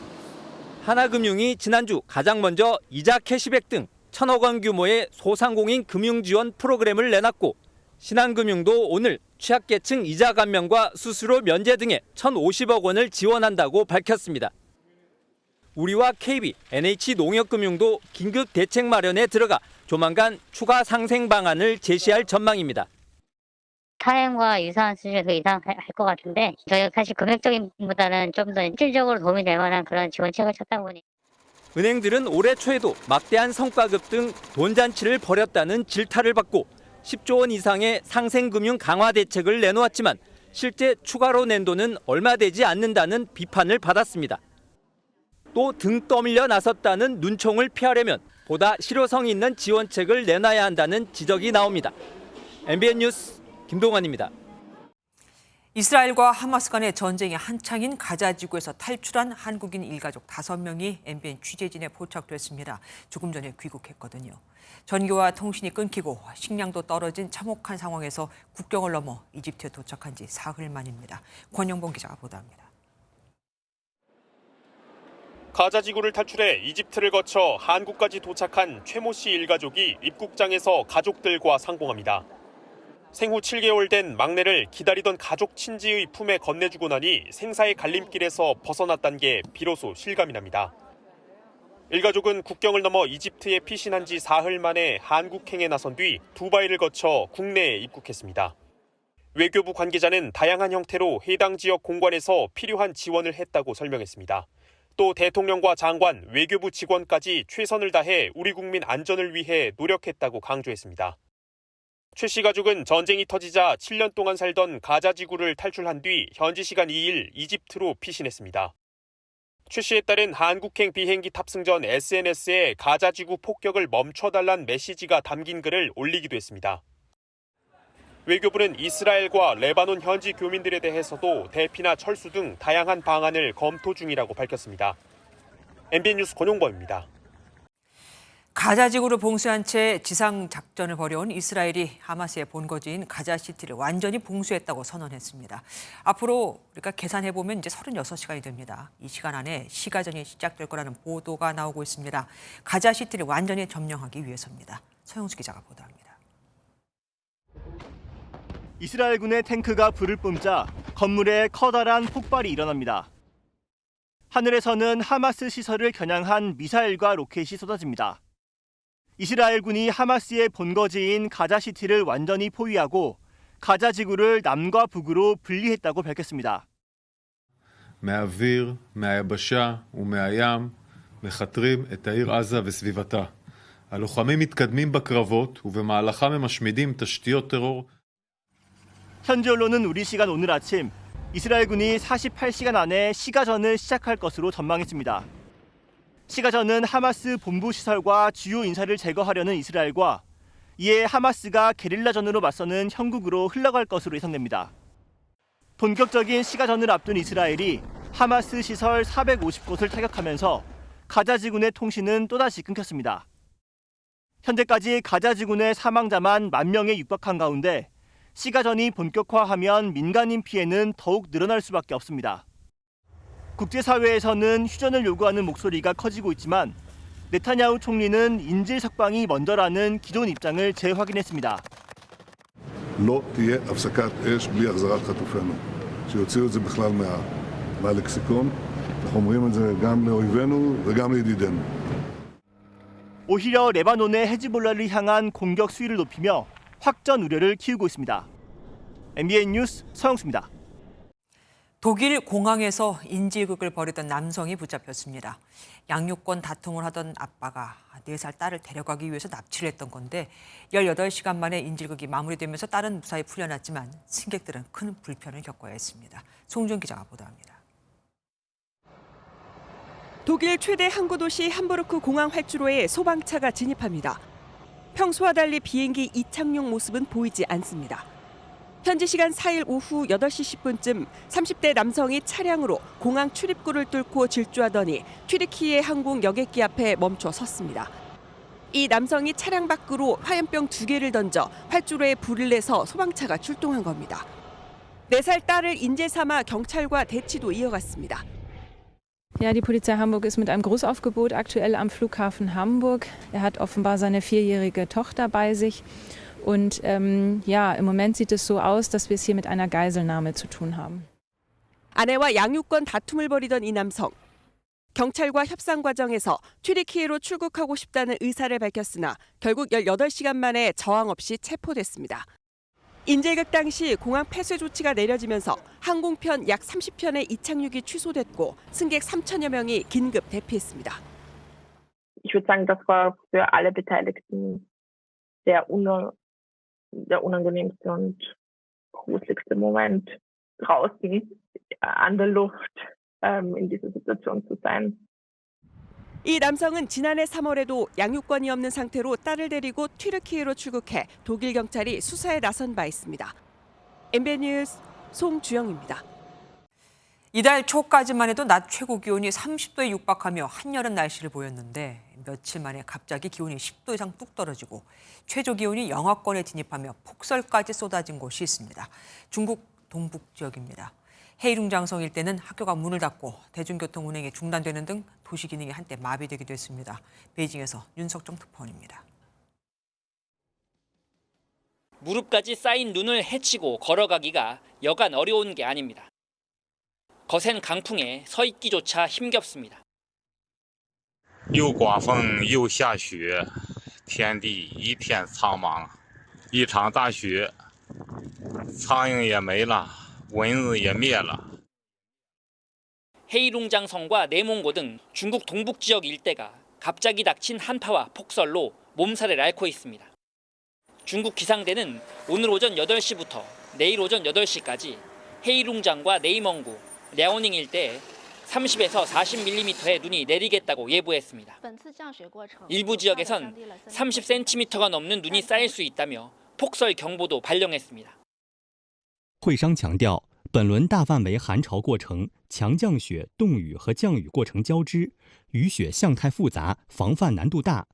하나금융이 지난주 가장 먼저 이자 캐시백 등 1,000억 원 규모의 소상공인 금융 지원 프로그램을 내놨고, 신한금융도 오늘 취약계층 이자 감면과 수수료 면제 등의 1,050억 원을 지원한다고 밝혔습니다. 우리와 KB, NH농협금융도 긴급 대책 마련에 들어가 조만간 추가 상생 방안을 제시할 전망입니다. 타행과 유사한 수준에서 이상할 것 같은데 저희가 사실 금액적인 보다는 좀 더 실질적으로 도움이 될 만한 그런 지원책을 찾다 보니 은행들은 올해 초에도 막대한 성과급 등 돈잔치를 벌였다는 질타를 받고 10조 원 이상의 상생금융 강화 대책을 내놓았지만 실제 추가로 낸 돈은 얼마 되지 않는다는 비판을 받았습니다. 또 등 떠밀려 나섰다는 눈총을 피하려면 보다 실효성 있는 지원책을 내놔야 한다는 지적이 나옵니다. MBN 뉴스 김동환입니다. 이스라엘과 하마스 간의 전쟁이 한창인 가자 지구에서 탈출한 한국인 일가족 5명이 MBN 취재진에 포착됐습니다. 조금 전에 귀국했거든요. 전기와 통신이 끊기고 식량도 떨어진 참혹한 상황에서 국경을 넘어 이집트에 도착한 지 사흘 만입니다. 권영봉 기자가 보도합니다. 가자 지구를 탈출해 이집트를 거쳐 한국까지 도착한 최모 씨 일가족이 입국장에서 가족들과 상봉합니다. 생후 7개월 된 막내를 기다리던 가족 친지의 품에 건네주고 나니 생사의 갈림길에서 벗어났다는 게 비로소 실감이 납니다. 일가족은 국경을 넘어 이집트에 피신한 지 사흘 만에 한국행에 나선 뒤 두바이를 거쳐 국내에 입국했습니다. 외교부 관계자는 다양한 형태로 해당 지역 공관에서 필요한 지원을 했다고 설명했습니다. 또 대통령과 장관, 외교부 직원까지 최선을 다해 우리 국민 안전을 위해 노력했다고 강조했습니다. 최 씨 가족은 전쟁이 터지자 7년 동안 살던 가자 지구를 탈출한 뒤 현지 시간 2일 이집트로 피신했습니다. 최 씨에 따른 한국행 비행기 탑승 전 SNS에 가자지구 폭격을 멈춰달란 메시지가 담긴 글을 올리기도 했습니다. 외교부는 이스라엘과 레바논 현지 교민들에 대해서도 대피나 철수 등 다양한 방안을 검토 중이라고 밝혔습니다. MBN 뉴스 권용범입니다. 가자지구를 봉쇄한 채 지상작전을 벌여온 이스라엘이 하마스의 본거지인 가자시티를 완전히 봉쇄했다고 선언했습니다. 앞으로 우리가 계산해보면 이제 36시간이 됩니다. 이 시간 안에 시가전이 시작될 거라는 보도가 나오고 있습니다. 가자시티를 완전히 점령하기 위해서입니다. 서영수 기자가 보도합니다. 이스라엘군의 탱크가 불을 뿜자 건물에 커다란 폭발이 일어납니다. 하늘에서는 하마스 시설을 겨냥한 미사일과 로켓이 쏟아집니다. 이스라엘군이 하마스의 본거지인 가자시티를 완전히 포위하고 가자 지구를 남과 북으로 분리했다고 밝혔습니다. מהאוויר, מהיבשה ומהים מכתרים את העיר עזה וסביבתה. הלוחמים מתקדמים בקרבות ובמהלכם הם משמידים תשתיות טרור. 현지 언론은 우리 시간 오늘 아침 이스라엘군이 48시간 안에 시가전을 시작할 것으로 전망했습니다. 시가전은 하마스 본부 시설과 주요 인사를 제거하려는 이스라엘과 이에 하마스가 게릴라전으로 맞서는 형국으로 흘러갈 것으로 예상됩니다. 본격적인 시가전을 앞둔 이스라엘이 하마스 시설 450곳을 타격하면서 가자지구 내 통신은 또다시 끊겼습니다. 현재까지 가자지구 내 사망자만 10,000명에 육박한 가운데 시가전이 본격화하면 민간인 피해는 더욱 늘어날 수밖에 없습니다. 국제사회에서는 휴전을 요구하는 목소리가 커지고 있지만 네타냐후 총리는 인질 석방이 먼저라는 기존 입장을 재확인했습니다. לא תהיה הפסקת אש בלי החזרת חטופינו. שיוציאו את זה בכלל מהלקסיקון. אנחנו אומרים את זה גם לאויבינו וגם לידידינו. 오히려 레바논의 헤즈볼라를 향한 공격 수위를 높이며 확전 우려를 키우고 있습니다. MBN 뉴스 서영수입니다. 독일 공항에서 인질극을 벌이던 남성이 붙잡혔습니다. 양육권 다툼을 하던 아빠가 4살 딸을 데려가기 위해서 납치를 했던 건데 18시간 만에 인질극이 마무리되면서 딸은 무사히 풀려났지만 승객들은 큰 불편을 겪어야 했습니다. 송준 기자가 보도합니다. 독일 최대 항구 도시 함부르크 공항 활주로에 소방차가 진입합니다. 평소와 달리 비행기 이착륙 모습은 보이지 않습니다. 현지 시간 4일 오후 8시 10분쯤 30대 남성이 차량으로 공항 출입구를 뚫고 질주하더니 튀르키예 항공 여객기 앞에 멈춰 섰습니다. 이 남성이 차량 밖으로 화염병 2개를 던져 활주로에 불을 내서 소방차가 출동한 겁니다. 4살 딸을 인질 삼아 경찰과 대치도 이어갔습니다. Ja, die Polizei Hamburg ist mit einem Großaufgebot aktuell am Flughafen Hamburg. Er hat offenbar seine 4-jährige Tochter bei sich. Und ja, im Moment sieht es so aus, dass wir es hier mit einer Geiselnahme zu tun haben. 아내와 양육권 다툼을 벌이던 이 남성. 경찰과 협상 과정에서 튀르키예로 출국하고 싶다는 의사를 밝혔으나 결국 18시간 만에 저항 없이 체포됐습니다. 인질극 당시 공항 폐쇄 조치가 내려지면서 항공편 약 30편의 이착륙이 취소됐고 승객 3,000여 명이 긴급 대피했습니다. Ich würde sagen, das war für alle Beteiligten der unangenehmste und gruseligste Moment draußen an der Luft in dieser Situation zu sein. 이 남성은 지난해 3월에도 양육권이 없는 상태로 딸을 데리고 튀르키예로 출국해 독일 경찰이 수사에 나선 바 있습니다. MBN 뉴스 송주영입니다. 이달 초까지만 해도 낮 최고 기온이 30도에 육박하며 한여름 날씨를 보였는데 며칠 만에 갑자기 기온이 10도 이상 뚝 떨어지고 최저 기온이 영하권에 진입하며 폭설까지 쏟아진 곳이 있습니다. 중국 동북 지역입니다. 헤이룽장성 일대는 학교가 문을 닫고 대중교통 운행이 중단되는 등 도시 기능이 한때 마비되기도 했습니다. 베이징에서 윤석정 특파원입니다. 무릎까지 쌓인 눈을 헤치고 걸어가기가 여간 어려운 게 아닙니다. 거센 강풍에 서 있기조차 힘겹습니다. 又刮风又下雪，天地一片苍茫。一场大雪，苍蝇也没了，蚊子也灭了。 헤이룽장성과 내몽고 등 중국 동북 지역 일대가 갑자기 닥친 한파와 폭설로 몸살을 앓고 있습니다. 중국 기상대는 오늘 오전 8시부터 내일 오전 8시까지 헤이룽장과 네이멍구, 랴오닝 일대에 30에서 40mm의 눈이 내리겠다고 예보했습니다. 일부 지역에선 30cm가 넘는 눈이 쌓일 수 있다며 폭설 경보도 발령했습니다. 会商强调，本轮大范围寒潮过程，强降雪、冻雨和降雨过程交织，雨雪相态复杂，防范难度大。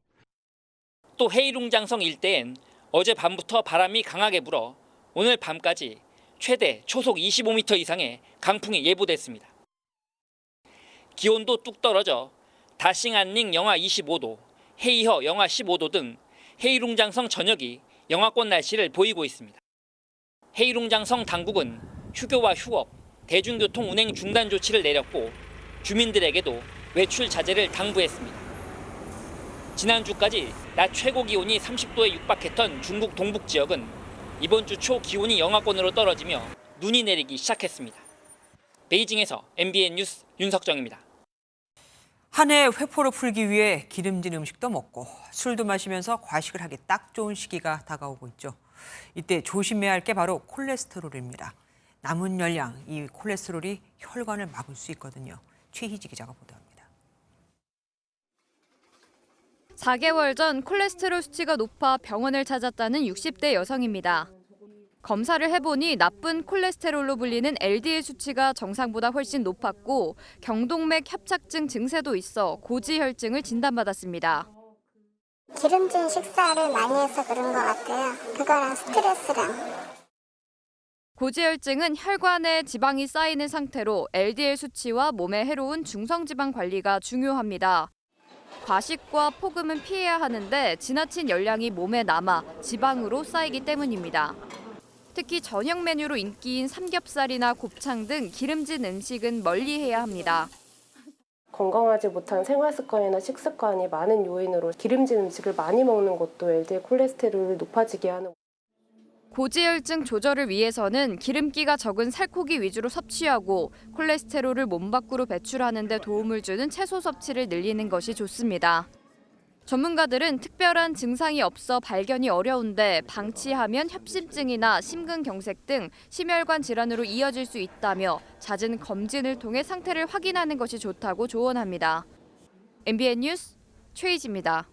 또 헤이룽장성 일대엔 어제 밤부터 바람이 강하게 불어 오늘 밤까지 최대 초속 25m 이상의 강풍이 예보됐습니다. 기온도 뚝 떨어져 다싱안닝 영하 25도, 헤이허 영하 15도 등 헤이룽장성 전역이 영하권 날씨를 보이고 있습니다. 헤이룽장성 당국은 휴교와 휴업, 대중교통 운행 중단 조치를 내렸고 주민들에게도 외출 자제를 당부했습니다. 지난주까지 낮 최고 기온이 30도에 육박했던 중국 동북 지역은 이번 주 초 기온이 영하권으로 떨어지며 눈이 내리기 시작했습니다. 베이징에서 MBN 뉴스 윤석정입니다. 한 해 회포를 풀기 위해 기름진 음식도 먹고 술도 마시면서 과식을 하기 딱 좋은 시기가 다가오고 있죠. 이때 조심해야 할 게 바로 콜레스테롤입니다. 남은 열량, 이 콜레스테롤이 혈관을 막을 수 있거든요. 최희지 기자가 보도합니다. 4개월 전 콜레스테롤 수치가 높아 병원을 찾았다는 60대 여성입니다. 검사를 해보니 나쁜 콜레스테롤로 불리는 LDL 수치가 정상보다 훨씬 높았고 경동맥 협착증 증세도 있어 고지혈증을 진단받았습니다. 기름진 식사를 많이 해서 그런 것 같아요. 그거랑 스트레스랑. 고지혈증은 혈관에 지방이 쌓이는 상태로 LDL 수치와 몸에 해로운 중성지방 관리가 중요합니다. 과식과 폭음은 피해야 하는데 지나친 열량이 몸에 남아 지방으로 쌓이기 때문입니다. 특히 저녁 메뉴로 인기인 삼겹살이나 곱창 등 기름진 음식은 멀리해야 합니다. 건강하지 못한 생활 습관이나 식습관이 많은 요인으로 기름진 음식을 많이 먹는 것도 LDL 콜레스테롤이 높아지게 하는. 고지혈증 조절을 위해서는 기름기가 적은 살코기 위주로 섭취하고 콜레스테롤을 몸 밖으로 배출하는 데 도움을 주는 채소 섭취를 늘리는 것이 좋습니다. 전문가들은 특별한 증상이 없어 발견이 어려운데 방치하면 협심증이나 심근경색 등 심혈관 질환으로 이어질 수 있다며 잦은 검진을 통해 상태를 확인하는 것이 좋다고 조언합니다. MBN 뉴스 최희지입니다.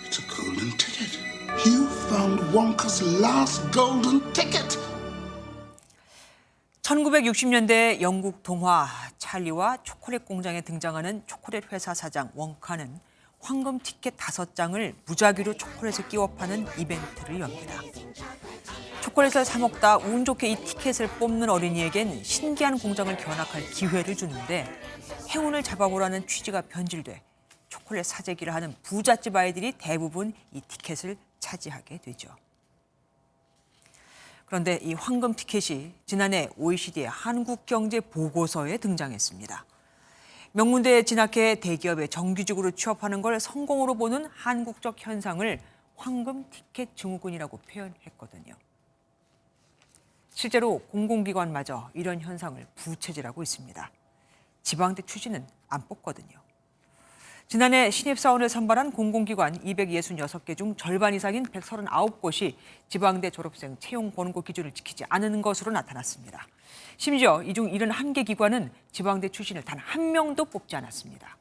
It's a golden ticket. You found Wonka's last golden ticket. 1960년대 영국 동화 찰리와 초콜릿 공장에 등장하는 초콜릿 회사 사장 원카는 황금 티켓 5장을 무작위로 초콜릿에 끼워 파는 이벤트를 엽니다. 초콜릿을 사 먹다 운 좋게 이 티켓을 뽑는 어린이에겐 신기한 공장을 견학할 기회를 주는데 행운을 잡아보라는 취지가 변질돼 초콜릿 사재기를 하는 부잣집 아이들이 대부분 이 티켓을 차지하게 되죠. 그런데 이 황금 티켓이 지난해 OECD의 한국경제 보고서에 등장했습니다. 명문대에 진학해 대기업에 정규직으로 취업하는 걸 성공으로 보는 한국적 현상을 황금 티켓 증후군이라고 표현했거든요. 실제로 공공기관마저 이런 현상을 부채질하고 있습니다. 지방대 출신은 안 뽑거든요. 지난해 신입사원을 선발한 공공기관 266개 중 절반 이상인 139곳이 지방대 졸업생 채용 권고 기준을 지키지 않은 것으로 나타났습니다. 심지어 이 중 71개 기관은 지방대 출신을 단 한 명도 뽑지 않았습니다.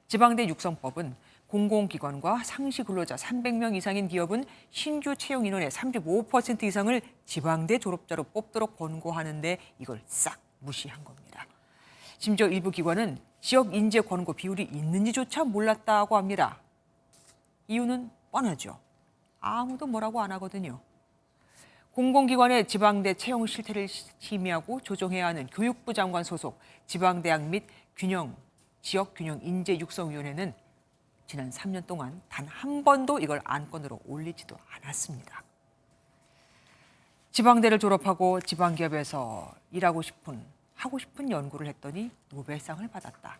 지방대 육성법은 공공기관과 상시 근로자 300명 이상인 기업은 신규 채용 인원의 35% 이상을 지방대 졸업자로 뽑도록 권고하는데 이걸 싹 무시한 겁니다. 심지어 일부 기관은 지역 인재 권고 비율이 있는지조차 몰랐다고 합니다. 이유는 뻔하죠. 아무도 뭐라고 안 하거든요. 공공기관의 지방대 채용 실태를 심의하고 조정해야 하는 교육부 장관 소속 지방대학 및 지역균형 인재 육성위원회는 지난 3년 동안 단 한 번도 이걸 안건으로 올리지도 않았습니다. 지방대를 졸업하고 지방기업에서 하고 싶은 연구를 했더니 노벨상을 받았다.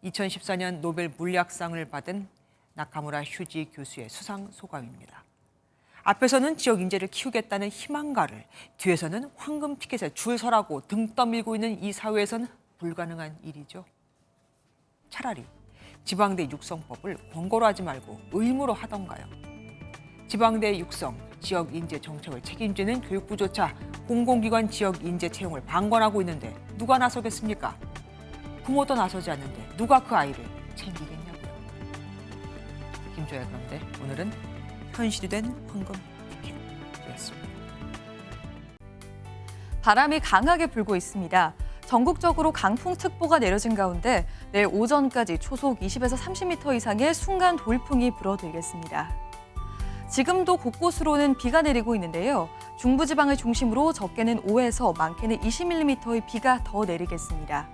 2014년 노벨 물리학상을 받은 나카무라 휴지 교수의 수상 소감입니다. 앞에서는 지역 인재를 키우겠다는 희망가를, 뒤에서는 황금 티켓에 줄 서라고 등 떠밀고 있는 이 사회에선 불가능한 일이죠. 차라리 지방대 육성법을 권고로 하지 말고 의무로 하던가요? 지방대 육성, 지역 인재 정책을 책임지는 교육부조차 공공기관 지역 인재 채용을 방관하고 있는데 누가 나서겠습니까? 부모도 나서지 않는데 누가 그 아이를 챙기겠냐고요. 김조야, 그런데 오늘은 현실이 된 황금 티켓이었습니다. 바람이 강하게 불고 있습니다. 전국적으로 강풍특보가 내려진 가운데 내일 오전까지 초속 20에서 30m 이상의 순간 돌풍이 불어들겠습니다. 지금도 곳곳으로는 비가 내리고 있는데요. 중부지방을 중심으로 적게는 5에서 많게는 20mm의 비가 더 내리겠습니다.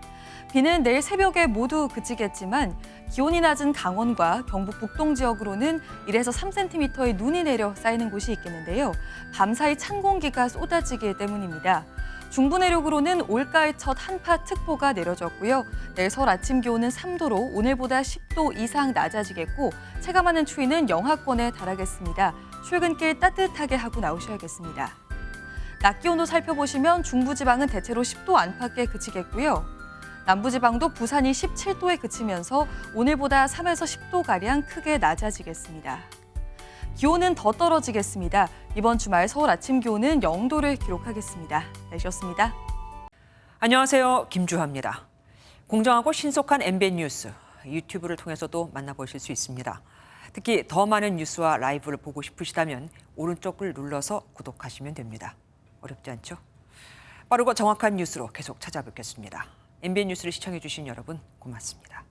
비는 내일 새벽에 모두 그치겠지만 기온이 낮은 강원과 경북 북동 지역으로는 1에서 3cm의 눈이 내려 쌓이는 곳이 있겠는데요. 밤사이 찬 공기가 쏟아지기 때문입니다. 중부 내륙으로는 올가을 첫 한파특보가 내려졌고요. 내일 서울 아침 기온은 3도로 오늘보다 10도 이상 낮아지겠고 체감하는 추위는 영하권에 달하겠습니다. 출근길 따뜻하게 하고 나오셔야겠습니다. 낮 기온도 살펴보시면 중부지방은 대체로 10도 안팎에 그치겠고요. 남부지방도 부산이 17도에 그치면서 오늘보다 3에서 10도가량 크게 낮아지겠습니다. 기온은 더 떨어지겠습니다. 이번 주말 서울 아침 기온은 0도를 기록하겠습니다. 날씨였습니다. 안녕하세요. 김주하입니다. 공정하고 신속한 MBN 뉴스, 유튜브를 통해서도 만나보실 수 있습니다. 특히 더 많은 뉴스와 라이브를 보고 싶으시다면 오른쪽을 눌러서 구독하시면 됩니다. 어렵지 않죠? 빠르고 정확한 뉴스로 계속 찾아뵙겠습니다. MBN 뉴스를 시청해주신 여러분 고맙습니다.